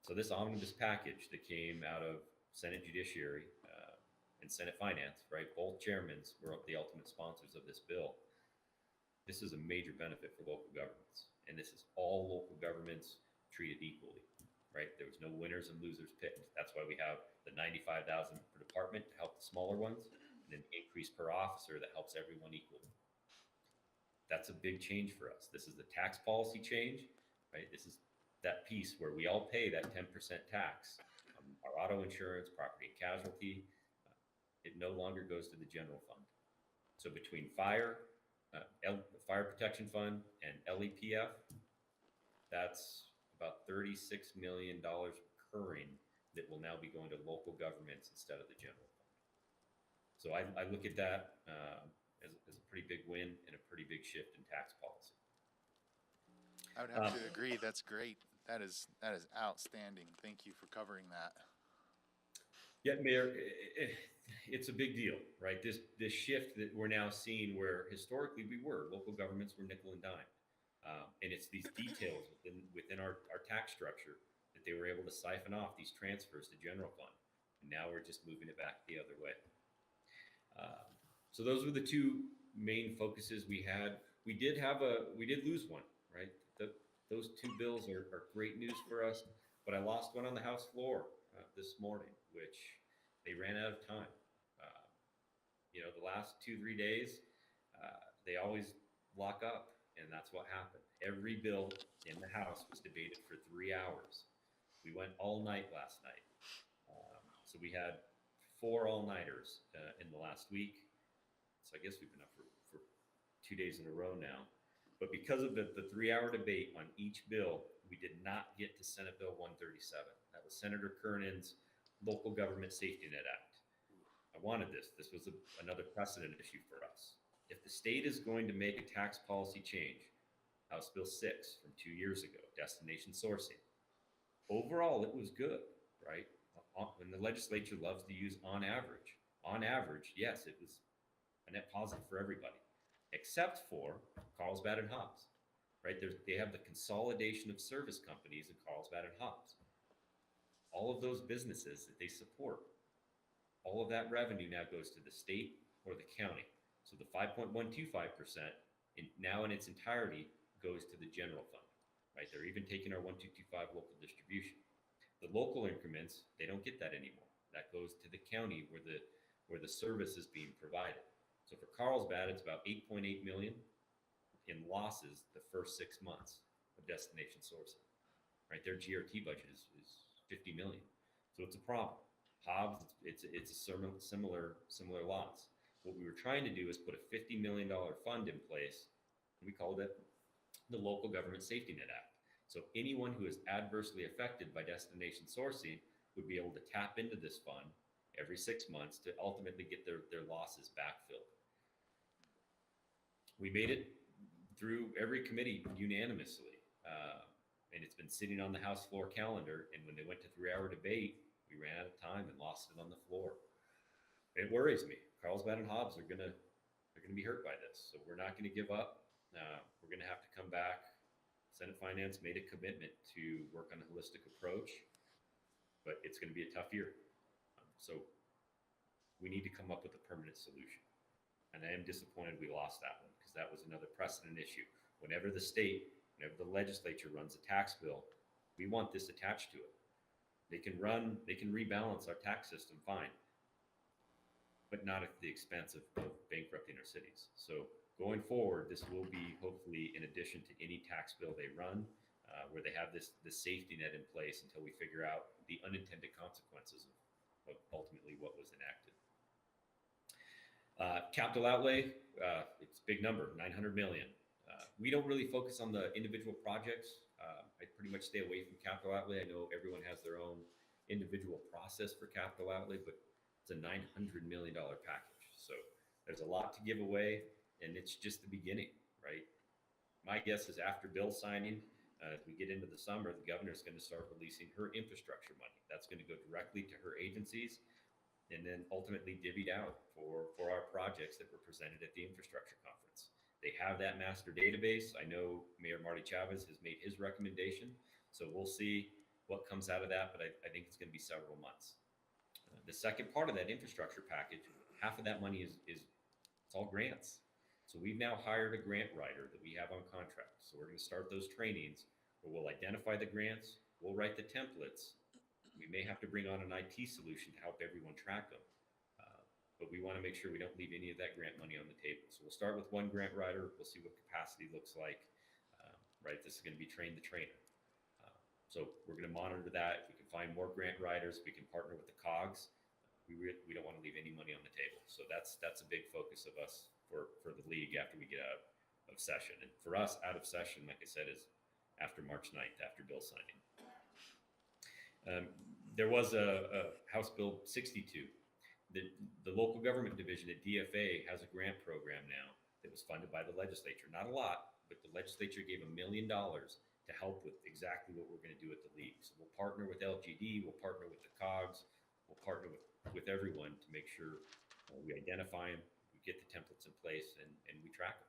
So this omnibus package that came out of Senate Judiciary and Senate Finance, right? Both chairmen were the ultimate sponsors of this bill. This is a major benefit for local governments, and this is all local governments treated equally, right? There was no winners and losers picked. That's why we have the $95,000 per department to help the smaller ones, and an increase per officer that helps everyone equally. That's a big change for us. This is the tax policy change, right? This is that piece where we all pay that 10% tax. Our auto insurance, property and casualty, it no longer goes to the general fund. So between fire, Fire Protection Fund and LEPF, that's about $36 million recurring that will now be going to local governments instead of the general fund. So I look at that as a pretty big win and a pretty big shift in tax policy. I would have to agree. That's great. That is outstanding. Thank you for covering that. Yeah, Mayor, it's a big deal, right? This shift that we're now seeing, where historically local governments were nickel and dime. And it's these details within our tax structure that they were able to siphon off these transfers to general fund. And now we're just moving it back the other way. So those were the two main focuses we had. We did lose one, right? Those two bills are great news for us, but I lost one on the House floor this morning, which they ran out of time. The last 2-3 days, they always lock up, and that's what happened. Every bill in the House was debated for 3 hours. We went all night last night. So we had 4 all-nighters in the last week. So I guess we've been up for 2 days in a row now. But because of the 3-hour debate on each bill, we did not get to Senate Bill 137. That was Senator Kernan's Local Government Safety Net Act. I wanted this. This was another precedent issue for us. If the state is going to make a tax policy change, House Bill 6 from 2 years ago, destination sourcing, overall it was good, right? And the legislature loves to use on average. On average, yes, it was a net positive for everybody, except for Carlsbad and Hobbs, right? They have the consolidation of service companies in Carlsbad and Hobbs. All of those businesses that they support, all of that revenue now goes to the state or the county. So the 5.125% now in its entirety goes to the general fund, right? They're even taking our 1225 local distribution. The local increments, they don't get that anymore. That goes to the county where the service is being provided. So for Carlsbad, it's about 8.8 million in losses the first 6 months of destination sourcing, right? Their GRT budget is 50 million. So it's a problem. Hobbs, it's a similar loss. What we were trying to do is put a $50 million fund in place, and we called it the Local Government Safety Net Act. So anyone who is adversely affected by destination sourcing would be able to tap into this fund every 6 months to ultimately get their losses backfilled. We made it through every committee unanimously, and it's been sitting on the House floor calendar, and when they went to 3-hour debate, we ran out of time and lost it on the floor. It worries me. Carlsbad and Hobbs are gonna be hurt by this, so we're not gonna give up. We're gonna have to come back. Senate Finance made a commitment to work on a holistic approach, but it's gonna be a tough year. So we need to come up with a permanent solution. And I am disappointed we lost that one, because that was another precedent issue. Whenever the legislature runs a tax bill, we want this attached to it. They can rebalance our tax system, fine, but not at the expense of bankrupting our cities. So going forward, this will be hopefully in addition to any tax bill they run, where they have this safety net in place until we figure out the unintended consequences of ultimately what was enacted. Capital outlay, it's a big number, 900 million. We don't really focus on the individual projects. I pretty much stay away from capital outlay. I know everyone has their own individual process for capital outlay, but it's a $900 million package. So there's a lot to give away, and it's just the beginning, right? My guess is after bill signing, as we get into the summer, the governor's going to start releasing her infrastructure money. That's going to go directly to her agencies, and then ultimately divvied out for our projects that were presented at the infrastructure conference. They have that master database. I know Mayor Marty Chavez has made his recommendation, so we'll see what comes out of that, but I think it's going to be several months. The second part of that infrastructure package, half of that money is it's all grants. So we've now hired a grant writer that we have on contract. So we're going to start those trainings where we'll identify the grants, we'll write the templates. We may have to bring on an IT solution to help everyone track them. But we want to make sure we don't leave any of that grant money on the table. So we'll start with one grant writer. We'll see what capacity looks like. Right, this is going to be train the trainer. So we're going to monitor that. If we can find more grant writers, we can partner with the COGS. We don't want to leave any money on the table. So that's a big focus of us for the league after we get out of session. And for us, out of session, like I said, is after March 9th, after bill signing. There was a House Bill 62. The local government division at DFA has a grant program now that was funded by the legislature. Not a lot, but the legislature gave $1 million to help with exactly what we're going to do at the league. So we'll partner with LGD, we'll partner with the COGS, we'll partner with everyone to make sure we identify them, we get the templates in place, and we track them.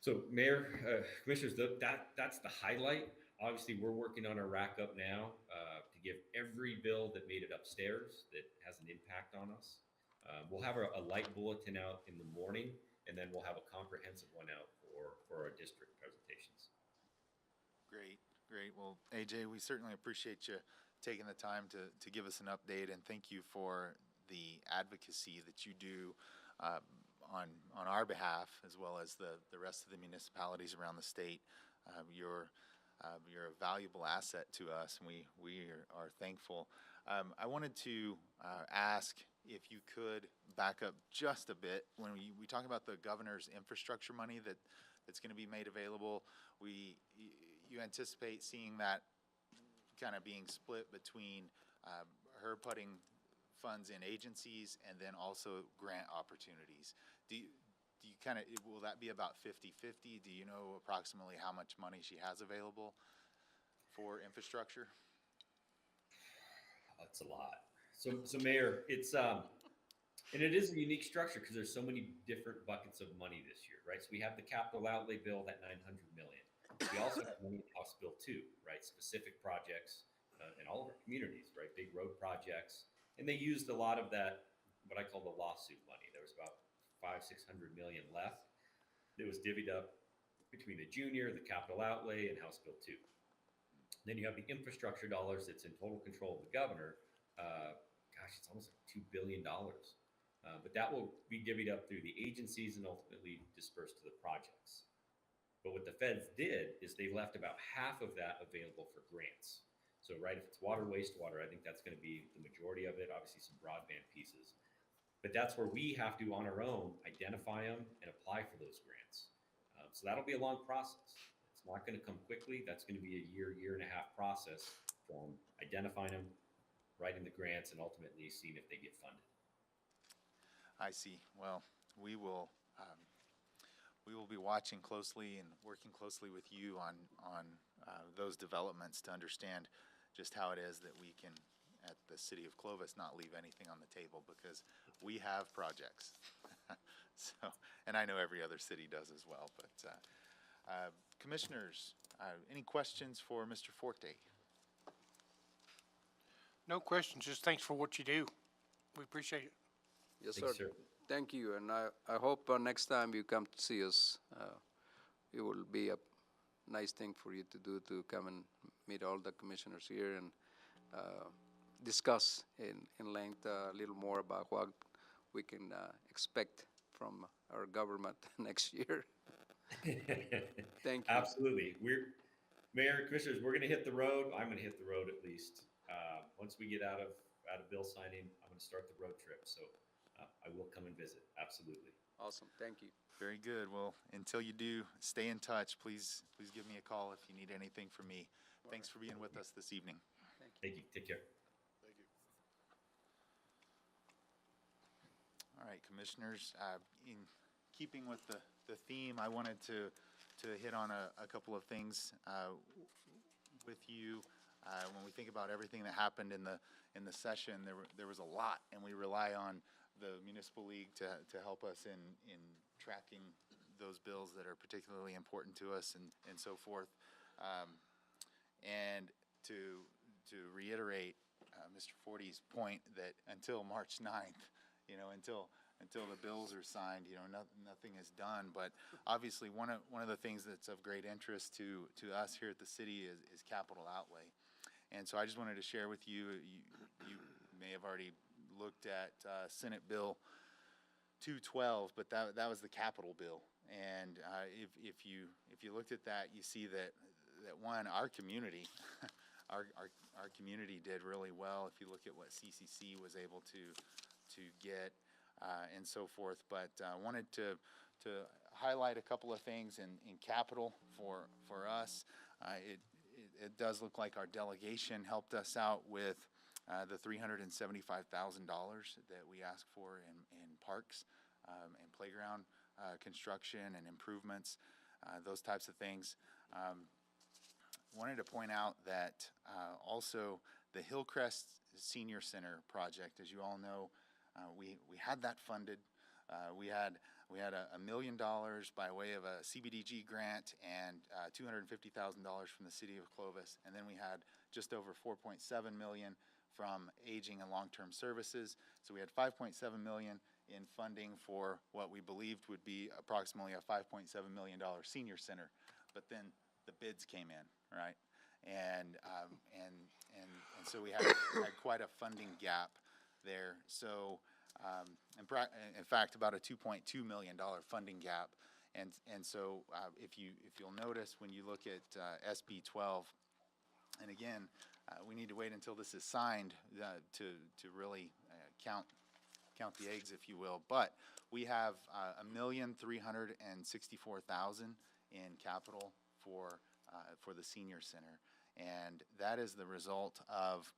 So Mayor, Commissioners, that's the highlight. Obviously, we're working on our rack up now to give every bill that made it upstairs that has an impact on us. We'll have a light bulletin out in the morning, and then we'll have a comprehensive one out for our district presentations. Great. Well, AJ, we certainly appreciate you taking the time to give us an update, and thank you for the advocacy that you do on our behalf, as well as the rest of the municipalities around the state. You're a valuable asset to us, and we are thankful. I wanted to ask if you could back up just a bit. When we talk about the governor's infrastructure money that's going to be made available, you anticipate seeing that kind of being split between her putting funds in agencies and then also grant opportunities. Do you kind of, will that be about 50-50? Do you know approximately how much money she has available for infrastructure? That's a lot. So Mayor, it's and it is a unique structure because there's so many different buckets of money this year, right? So we have the capital outlay bill, that $900 million. We also have money in House Bill 2, right? Specific projects in all of our communities, right? Big road projects, and they used a lot of that, what I call the lawsuit money. There was about $500-600 million left. It was divvied up between the junior, the capital outlay, and House Bill 2. Then you have the infrastructure dollars that's in total control of the governor. Gosh, it's almost like $2 billion. But that will be divvied up through the agencies and ultimately dispersed to the projects. But what the feds did is they left about half of that available for grants. So, right, if it's water, wastewater, I think that's going to be the majority of it, obviously some broadband pieces. But that's where we have to, on our own, identify them and apply for those grants. So that'll be a long process. It's not going to come quickly. That's going to be a year and a half process from identifying them, writing the grants, and ultimately seeing if they get funded. I see. Well, we will be watching closely and working closely with you on those developments to understand just how it is that we can at the city of Clovis not leave anything on the table, because we have projects. So, and I know every other city does as well, but, commissioners, any questions for Mr. Forte? No questions, just thanks for what you do. We appreciate it. Yes, Thanks, sir. sir. Thank you, and I hope next time you come to see us, it will be a nice thing for you to do, to come and meet all the commissioners here and discuss in length a little more about what we can expect from our government next year. Thank you. Absolutely. Mayor, commissioners, we're going to hit the road. I'm going to hit the road at least. Once we get out of bill signing, I'm going to start the road trip. So I will come and visit. Absolutely. Awesome. Thank you. Very good. Well, until you do, stay in touch. Please give me a call if you need anything from me. Thanks for being with us this evening. Thank you. Take care. Thank you. All right, commissioners, in keeping with the theme, I wanted to hit on a couple of things with you. When we think about everything that happened in the session, there was a lot, and we rely on the Municipal League to help us in tracking those bills that are particularly important to us and so forth. And to reiterate Mr. Forte's point that until March 9th, until the bills are signed, nothing is done. But obviously, one of the things that's of great interest to us here at the city is capital outlay. And so I just wanted to share with you, you may have already looked at Senate Bill 212, but that was the capital bill. And if you looked at that, you see that one, our community, our community did really well. If you look at what CCC was able to get and so forth, but wanted to highlight a couple of things in capital for us. It does look like our delegation helped us out with the $375,000 that we asked for in parks and playground construction and improvements, those types of things. Wanted to point out that also the Hillcrest Senior Center project, as you all know, we had that funded. We had $1 million by way of a CBDG grant and $250,000 from the city of Clovis, and then we had just over $4.7 million from aging and long-term services. So we had $5.7 million in funding for what we believed would be approximately a $5.7 million senior center. But then the bids came in, right? And so we had quite a funding gap there. So in fact, about a $2.2 million funding gap. And so if you'll notice when you look at SB 12, and again, we need to wait until this is signed to really count the eggs, if you will. But we have $1,364,000 in capital for the senior center, and that is the result of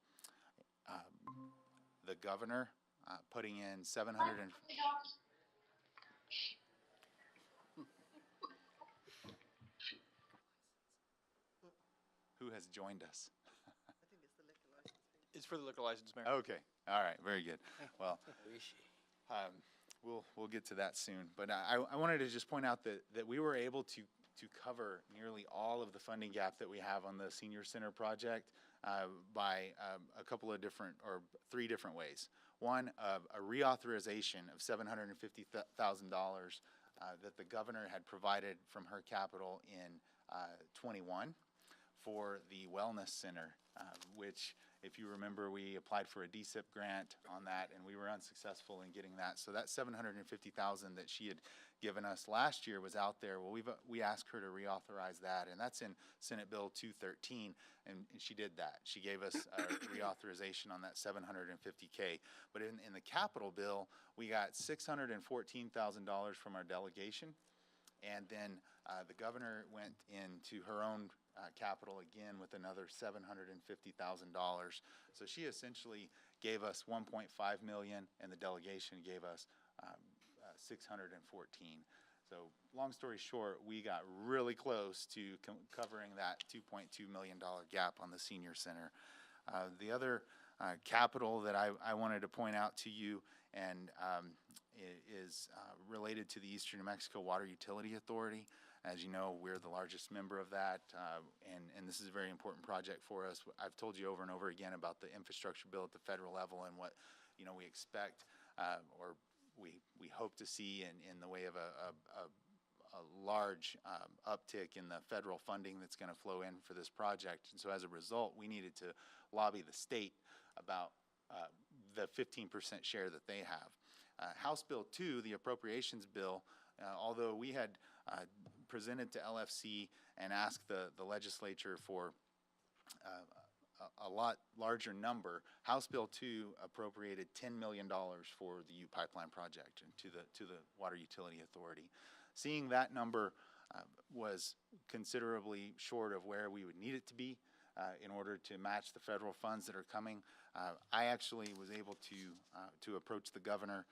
the governor putting in 700. Who has joined us? It's for the liquor license, Mayor. Okay, all right, very good. Well, we'll get to that soon. But I wanted to just point out that we were able to cover nearly all of the funding gap that we have on the senior center project by a couple of different, or three different ways. One, a reauthorization of $750,000 that the governor had provided from her capital in 21 for the wellness center, which, if you remember, we applied for a DSIP grant on that, and we were unsuccessful in getting that. So that $750,000 that she had given us last year was out there. Well, we asked her to reauthorize that, and that's in Senate Bill 213, and she did that. She gave us a reauthorization on that $750K. But in the capital bill, we got $614,000 from our delegation, and then the governor went into her own capital again with another $750,000. So she essentially gave us $1.5 million, and the delegation gave us $614. So long story short, we got really close to covering that $2.2 million gap on the senior center. The other capital that I wanted to point out to you, and is related to the Eastern New Mexico Water Utility Authority. As you know, we're the largest member of that, and this is a very important project for us. I've told you over and over again about the infrastructure bill at the federal level and what we expect or we hope to see in the way of a large uptick in the federal funding that's going to flow in for this project. And so as a result, we needed to lobby the state about the 15% share that they have. House Bill 2, the appropriations bill, although we had presented to LFC and asked the legislature for a lot larger number, House Bill 2 appropriated $10 million for the U Pipeline project and to the Water Utility Authority. Seeing that number was considerably short of where we would need it to be in order to match the federal funds that are coming. I actually was able to approach the governor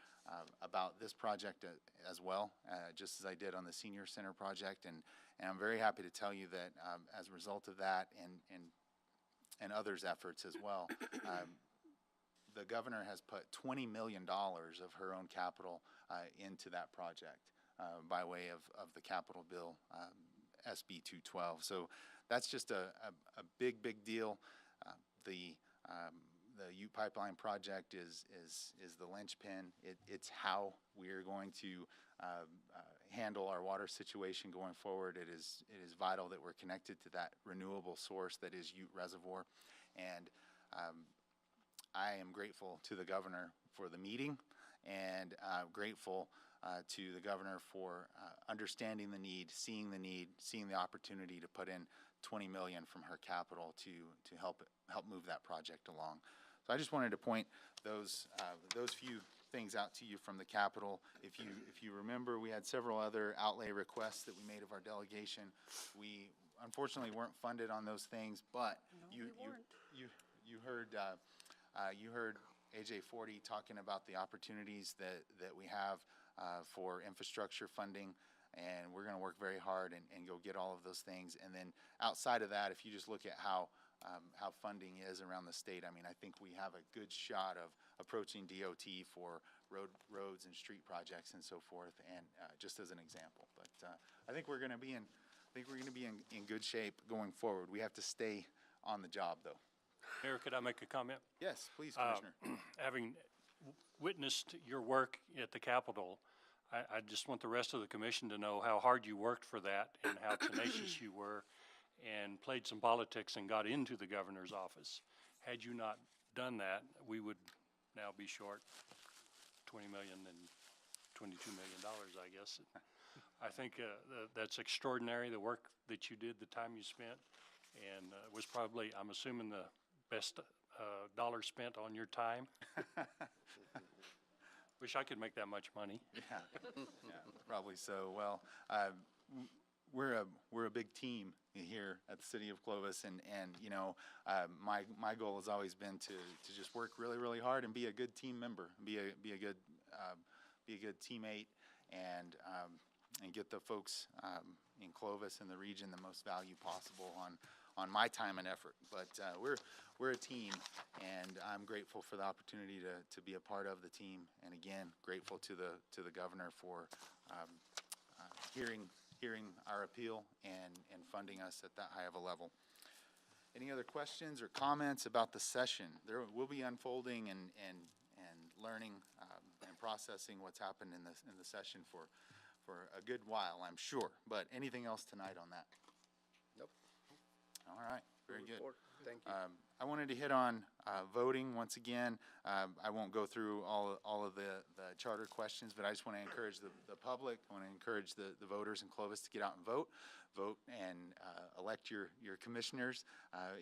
about this project as well, just as I did on the Senior Center project, and I'm very happy to tell you that as a result of that and others' efforts as well, the governor has put $20 million of her own capital into that project by way of the capital bill, SB 212. So that's just a big deal. The U Pipeline project is the linchpin. It's how we are going to handle our water situation going forward. It is vital that we're connected to that renewable source that is Ute Reservoir, and I am grateful to the governor for the meeting, and grateful to the governor for understanding the need, seeing the opportunity to put in $20 million from her capital to help move that project along. So I just wanted to point those few things out to you from the Capitol. If you remember, we had several other outlay requests that we made of our delegation. We unfortunately weren't funded on those things, but you heard AJ 40 talking about the opportunities that we have for infrastructure funding, and we're going to work very hard and go get all of those things. And then outside of that, if you just look at how funding is around the state, I mean, I think we have a good shot of approaching DOT for roads and street projects and so forth, and just as an example. But I think we're going to be in good shape going forward. We have to stay on the job, though. Mayor, could I make a comment? Yes, please, Commissioner. Having witnessed your work at the Capitol, I just want the rest of the commission to know how hard you worked for that and how tenacious you were, and played some politics and got into the governor's office. Had you not done that, we would now be short $20 million and $22 million, I guess. I think that's extraordinary, the work that you did, the time you spent, and was probably, I'm assuming, the best dollar spent on your time. Wish I could make that much money. Yeah, probably so. Well, we're a big team here at the city of Clovis, and my goal has always been to just work really hard and be a good team member, be a good teammate, and get the folks in Clovis and the region the most value possible on my time and effort. But we're a team, and I'm grateful for the opportunity to be a part of the team, and again, grateful to the governor for hearing our appeal and funding us at that high of a level. Any other questions or comments about the session? There will be unfolding and learning and processing what's happened in the session for a good while, I'm sure. But anything else tonight on that? Nope. All right, very good. Thank you. I wanted to hit on voting once again. I won't go through all of the charter questions, but I just want to encourage the public. I want to encourage the voters in Clovis to get out and vote and elect your commissioners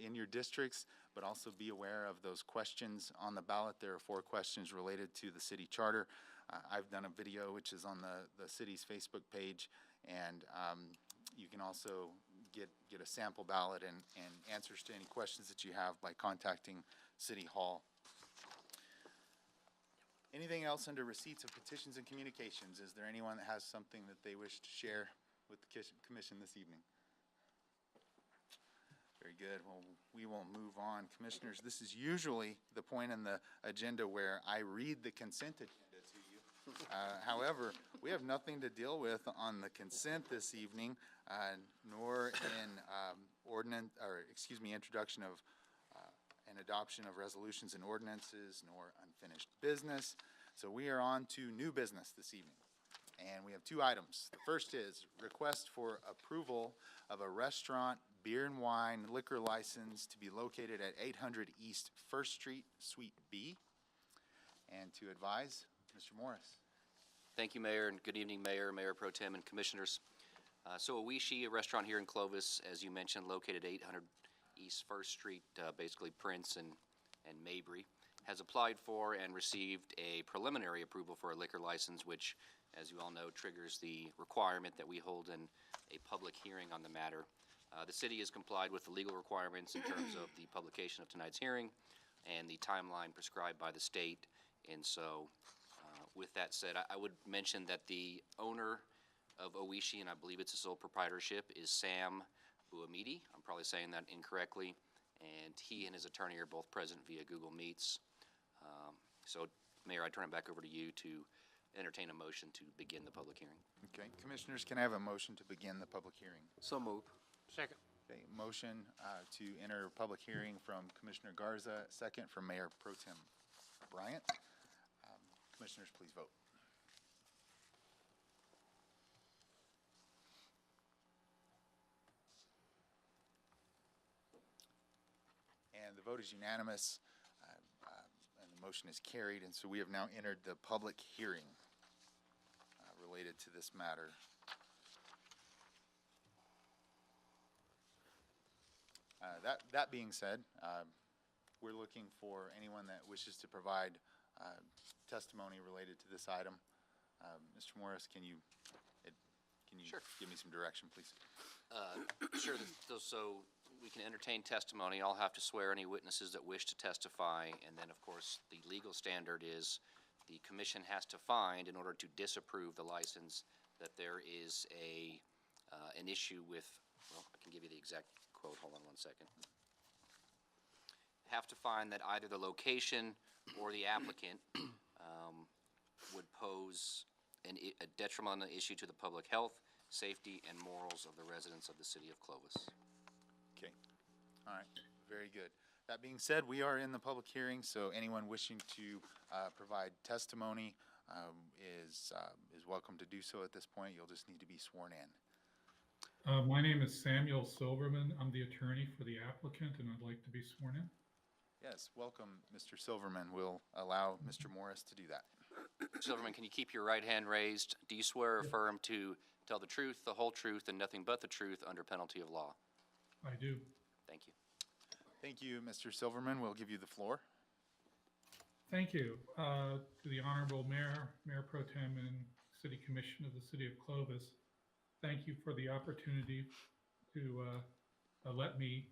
in your districts, but also be aware of those questions on the ballot. There are 4 questions related to the city charter. I've done a video which is on the city's Facebook page, and you can also get a sample ballot and answers to any questions that you have by contacting City Hall. Anything else under receipts of petitions and communications? Is there anyone that has something that they wish to share with the commission this evening? Very good. Well, we will move on. Commissioners, this is usually the point in the agenda where I read the consent agenda to you. However, we have nothing to deal with on the consent this evening, nor in introduction of and adoption of resolutions and ordinances, nor unfinished business. So we are on to new business this evening. And we have two items. The first is request for approval of a restaurant beer and wine liquor license to be located at 800 East First Street, Suite B. And to advise, Mr. Morris. Thank you, Mayor, and good evening, Mayor, Mayor Pro Tem, and Commissioners. So Owishi, a restaurant here in Clovis, as you mentioned, located 800 East First Street, basically Prince and Mabry, has applied for and received a preliminary approval for a liquor license, which, as you all know, triggers the requirement that we hold a public hearing on the matter. The city has complied with the legal requirements in terms of the publication of tonight's hearing and the timeline prescribed by the state. And so, with that said, I would mention that the owner of Owishi, and I believe it's a sole proprietorship, is Sam Buamidi. I'm probably saying that incorrectly. And he and his attorney are both present via Google Meets. So, Mayor, I turn it back over to you to entertain a motion to begin the public hearing. Okay, Commissioners, can I have a motion to begin the public hearing? So move. Second. Okay, motion to enter public hearing from Commissioner Garza, second from Mayor Pro Tem Bryant. Commissioners, please vote. And the vote is unanimous, and the motion is carried, and so we have now entered the public hearing related to this matter. That being said, we're looking for anyone that wishes to provide testimony related to this item. Mr. Morris, can you Sure. give me some direction, please? Sure. So we can entertain testimony. I'll have to swear any witnesses that wish to testify. And then, of course, the legal standard is the commission has to find, in order to disapprove the license, that there is an issue with, well, I can give you the exact quote. Hold on one second. Have to find that either the location or the applicant would pose a detrimental issue to the public health, safety, and morals of the residents of the city of Clovis. Okay. All right. Very good. That being said, we are in the public hearing, so anyone wishing to provide testimony is welcome to do so at this point. You'll just need to be sworn in. My name is Samuel Silverman. I'm the attorney for the applicant, and I'd like to be sworn in. Yes, welcome, Mr. Silverman. We'll allow Mr. Morris to do that. Silverman, can you keep your right hand raised? Do you swear or affirm to tell the truth, the whole truth, and nothing but the truth under penalty of law? I do. Thank you. Thank you, Mr. Silverman. We'll give you the floor. Thank you. To the Honorable Mayor, Mayor Pro Tem, and City Commission of the City of Clovis, thank you for the opportunity to let me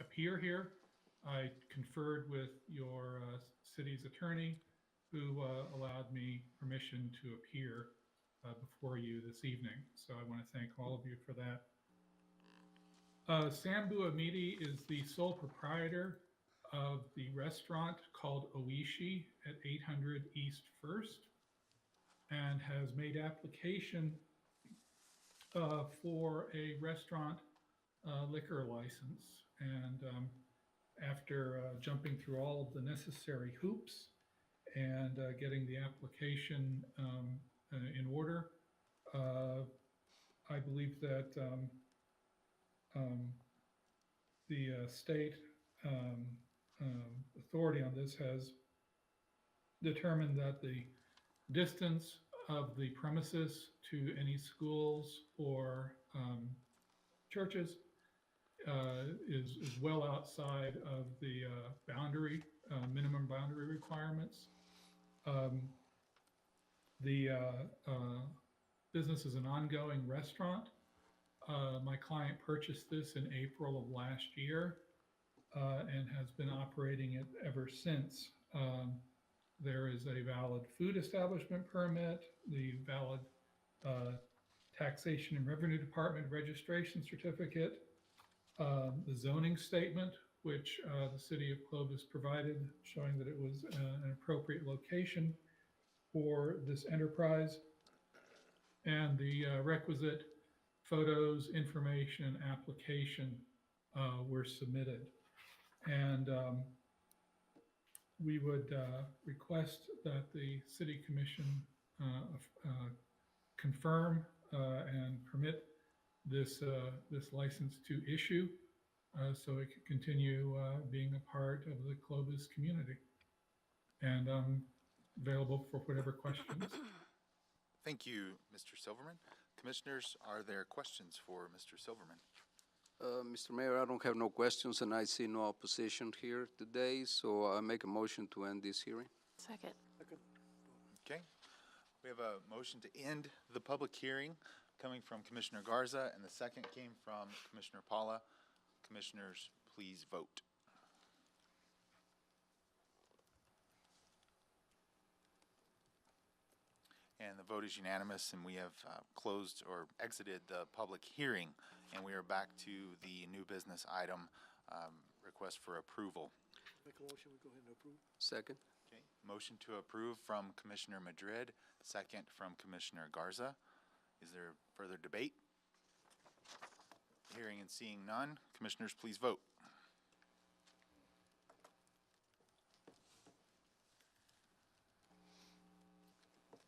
appear here. I conferred with your city's attorney, who allowed me permission to appear before you this evening. So I want to thank all of you for that. Sam Buamidi is the sole proprietor of the restaurant called Owishi at 800 East First, and has made application for a restaurant liquor license. And after jumping through all of the necessary hoops and getting the application in order, I believe that the state authority on this has determined that the distance of the premises to any schools or churches is well outside of the minimum boundary requirements. The business is an ongoing restaurant. My client purchased this in April of last year and has been operating it ever since. There is a valid food establishment permit, the valid Taxation and Revenue Department registration certificate. the zoning statement, which the city of Clovis provided, showing that it was an appropriate location for this enterprise, and the requisite photos, information, and application were submitted. And we would request that the city commission confirm and permit this license to issue so it could continue being a part of the Clovis community. And I'm available for whatever questions. Thank you, Mr. Silverman. Commissioners, are there questions for Mr. Silverman? Mr. Mayor, I don't have no questions, and I see no opposition here today, so I make a motion to end this hearing. Second. Okay. We have a motion to end the public hearing coming from Commissioner Garza, and the second came from Commissioner Paula. Commissioners, please vote. And the vote is unanimous, and we have closed or exited the public hearing, and we are back to the new business item, request for approval. Make a motion, we go ahead and approve. Second. Okay, motion to approve from Commissioner Madrid, second from Commissioner Garza. Is there further debate? Hearing and seeing none, commissioners, please vote.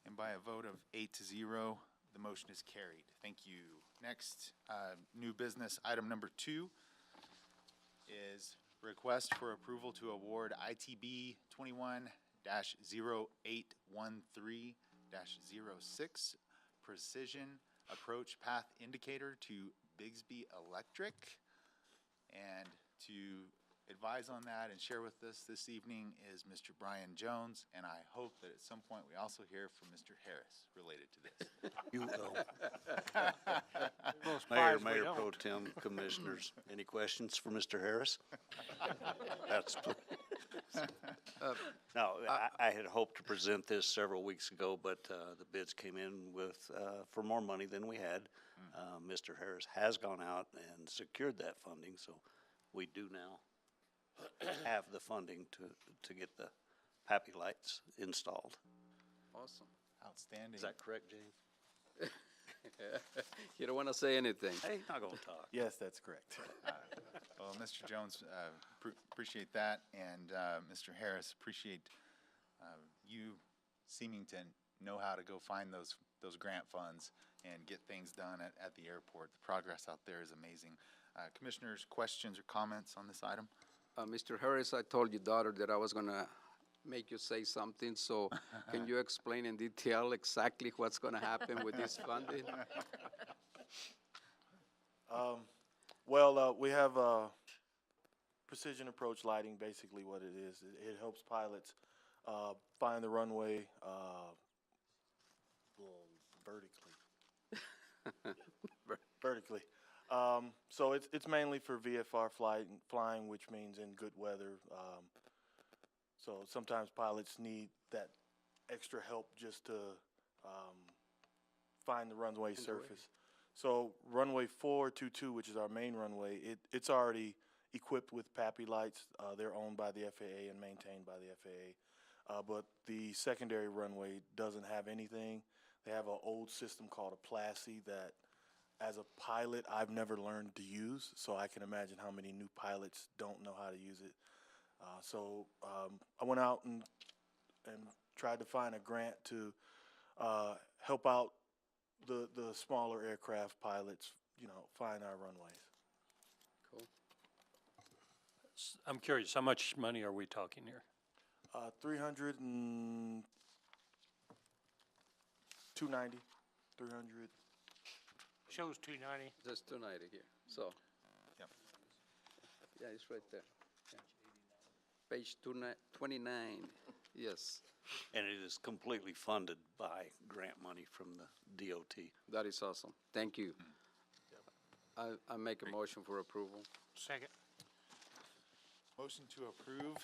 And by a vote of 8-0, the motion is carried. Thank you. Next, new business item number 2 is request for approval to award ITB 21-0813-06 Precision Approach Path Indicator to Bigsby Electric. And to advise on that and share with us this evening is Mr. Brian Jones, and I hope that at some point we also hear from Mr. Harris related to this. You will. Well, Mayor, surprised we Mayor don't. Pro Tem, Commissioners, any questions for Mr. Harris? That's, no, I had hoped to present this several weeks ago, but the bids came in with, for more money than we had. Mr. Harris has gone out and secured that funding, so we do now have the funding to get the Pappy lights installed. Awesome. Outstanding. Is that correct, James? You don't want to say anything. Hey, not gonna talk. Yes, that's correct. Well, Mr. Jones, appreciate that, and Mr. Harris, appreciate you seeming to know how to go find those grant funds and get things done at the airport. The progress out there is amazing. Commissioners, questions or comments on this item? Mr. Harris, I told your daughter that I was going to make you say something, so can you explain in detail exactly what's going to happen with this funding? Well, we have precision approach lighting, basically what it is. It helps pilots find the runway vertically. So it's mainly for VFR flying, which means in good weather. So sometimes pilots need that extra help just to find the runway surface. So runway 422, which is our main runway, it's already equipped with Pappy lights. They're owned by the FAA and maintained by the FAA. But the secondary runway doesn't have anything. They have an old system called a Plassey that, as a pilot, I've never learned to use, so I can imagine how many new pilots don't know how to use it. So I went out and tried to find a grant to help out the smaller aircraft pilots, find our runways. Cool. I'm curious, how much money are we talking here? 290, 300. Shows 290. There's 290 here, so. Yep. Yeah, it's right there. Yeah. Page 29, yes. And it is completely funded by grant money from the DOT. That is awesome. Thank you. I make a motion for approval. Second. Motion to approve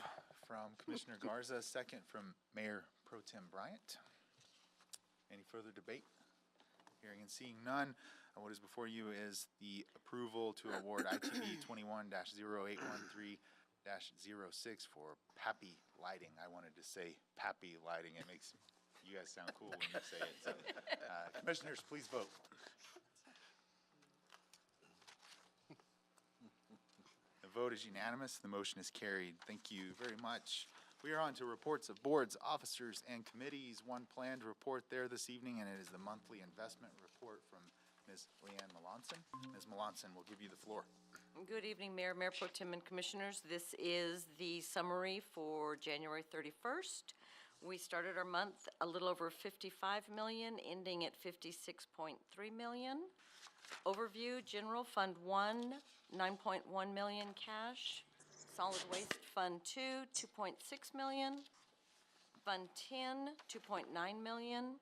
from Commissioner Garza, second from Mayor Pro Tem Bryant. Any further debate? Hearing and seeing none, what is before you is the approval to award ITB 21-0813-06 for Pappy Lighting. I wanted to say Pappy Lighting. It makes you guys sound cool when you say it. So, commissioners, please vote. The vote is unanimous. The motion is carried. Thank you very much. We are on to reports of boards, officers, and committees. One planned report there this evening, and it is the monthly investment report from Ms. Leanne Melanson. Ms. Melanson will give you the floor. Good evening, Mayor, Mayor Pro Tem, and Commissioners. This is the summary for January 31st. We started our month a little over 55 million, ending at 56.3 million. Overview, General Fund 1, 9.1 million cash. Solid Waste Fund 2, 2.6 million. Fund 10, 2.9 million.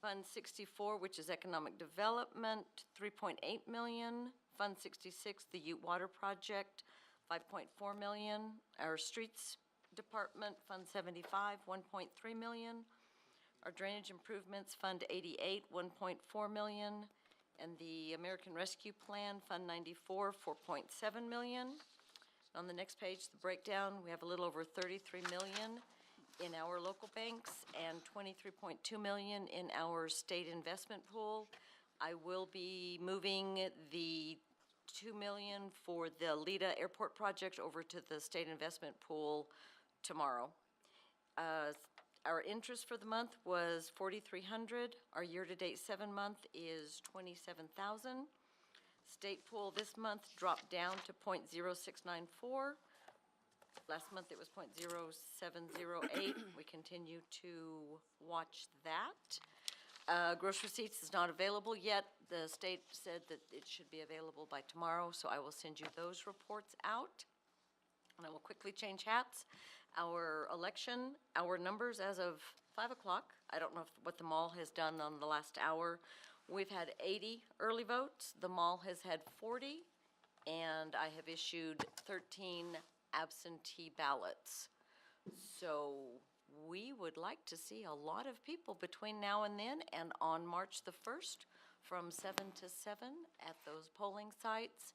Fund 64, which is Economic Development, 3.8 million. Fund 66, the Ute Water Project, 5.4 million. Our Streets Department, Fund 75, 1.3 million. Our Drainage Improvements, Fund 88, 1.4 million. And the American Rescue Plan, Fund 94, 4.7 million. On the next page, the breakdown, we have a little over 33 million in our local banks and 23.2 million in our state investment pool. I will be moving the 2 million for the Lida Airport project over to the state investment pool tomorrow. Our interest for the month was 4,300. Our year-to-date 7-month is 27,000. State pool this month dropped down to 0.0694. Last month it was 0.0708. We continue to watch that. Gross receipts is not available yet. The state said that it should be available by tomorrow, so I will send you those reports out. And I will quickly change hats. Our election, our numbers as of 5 o'clock, I don't know what the mall has done on the last hour. We've had 80 early votes. The mall has had 40, and I have issued 13 absentee ballots. So we would like to see a lot of people between now and then, and on March the 1st from 7 to 7 at those polling sites.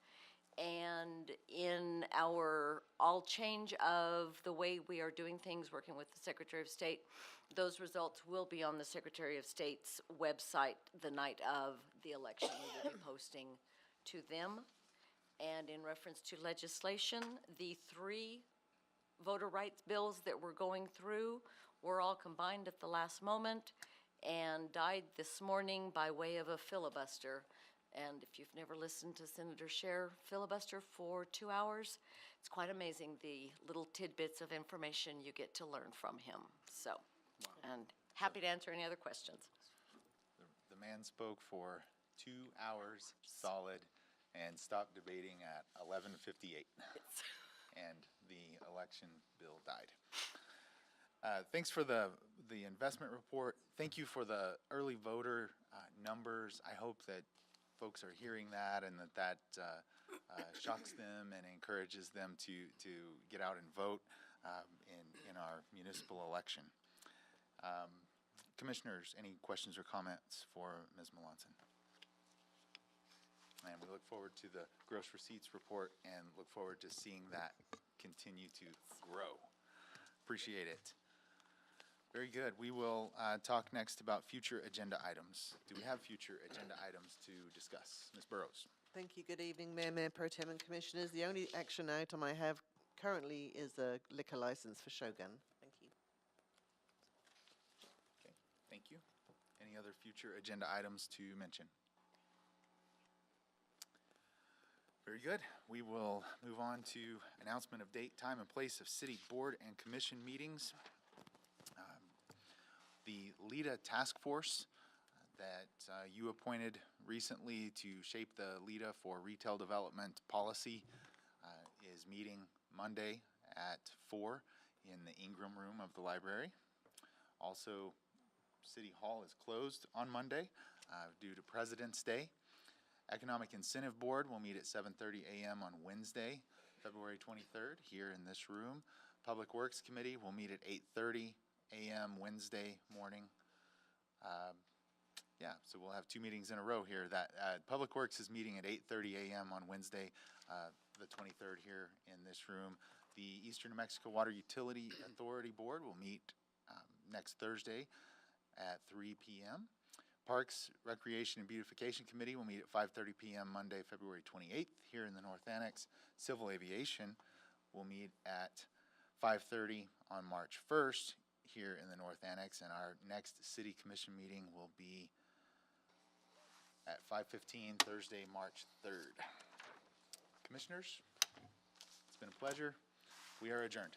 And in our all change of the way we are doing things, working with the Secretary of State, those results will be on the Secretary of State's website the night of the election. We will be posting to them. And in reference to legislation, the 3 voter rights bills that we're going through were all combined at the last moment and died this morning by way of a filibuster. And if you've never listened to Senator Scher filibuster for 2 hours, it's quite amazing the little tidbits of information you get to learn from him. So, and happy to answer any other questions. The man spoke for 2 hours solid and stopped debating at 11:58. And the election bill died. Thanks for the investment report. Thank you for the early voter numbers. I hope that folks are hearing that and that shocks them and encourages them to get out and vote in our municipal election. Commissioners, any questions or comments for Ms. Melanson? And we look forward to the gross receipts report and look forward to seeing that continue to grow. Appreciate it. Very good. We will talk next about future agenda items. Do we have future agenda items to discuss? Ms. Burrows. Thank you. Good evening, Mayor, Mayor Pro Tem, and Commissioners. The only action item I have currently is a liquor license for Shogun. Thank you. Okay, thank you. Any other future agenda items to mention? Very good. We will move on to announcement of date, time, and place of city board and commission meetings. The LEDA task force that you appointed recently to shape the LEDA for retail development policy is meeting Monday at 4 in the Ingram room of the library. Also, City Hall is closed on Monday due to President's Day. Economic Incentive Board will meet at 7:30 a.m. on Wednesday, February 23rd, here in this room. Public Works Committee will meet at 8:30 a.m. Wednesday morning. Yeah, so we'll have 2 meetings in a row here. That Public Works is meeting at 8:30 a.m. on Wednesday, the 23rd here in this room. The Eastern New Mexico Water Utility Authority Board will meet next Thursday at 3 p.m. Parks, Recreation, and Beautification Committee will meet at 5:30 p.m. Monday, February 28th here in the North Annex. Civil Aviation will meet at 5:30 on March 1st here in the North Annex, and our next City Commission meeting will be at 5:15 Thursday, March 3rd. Commissioners, it's been a pleasure. We are adjourned.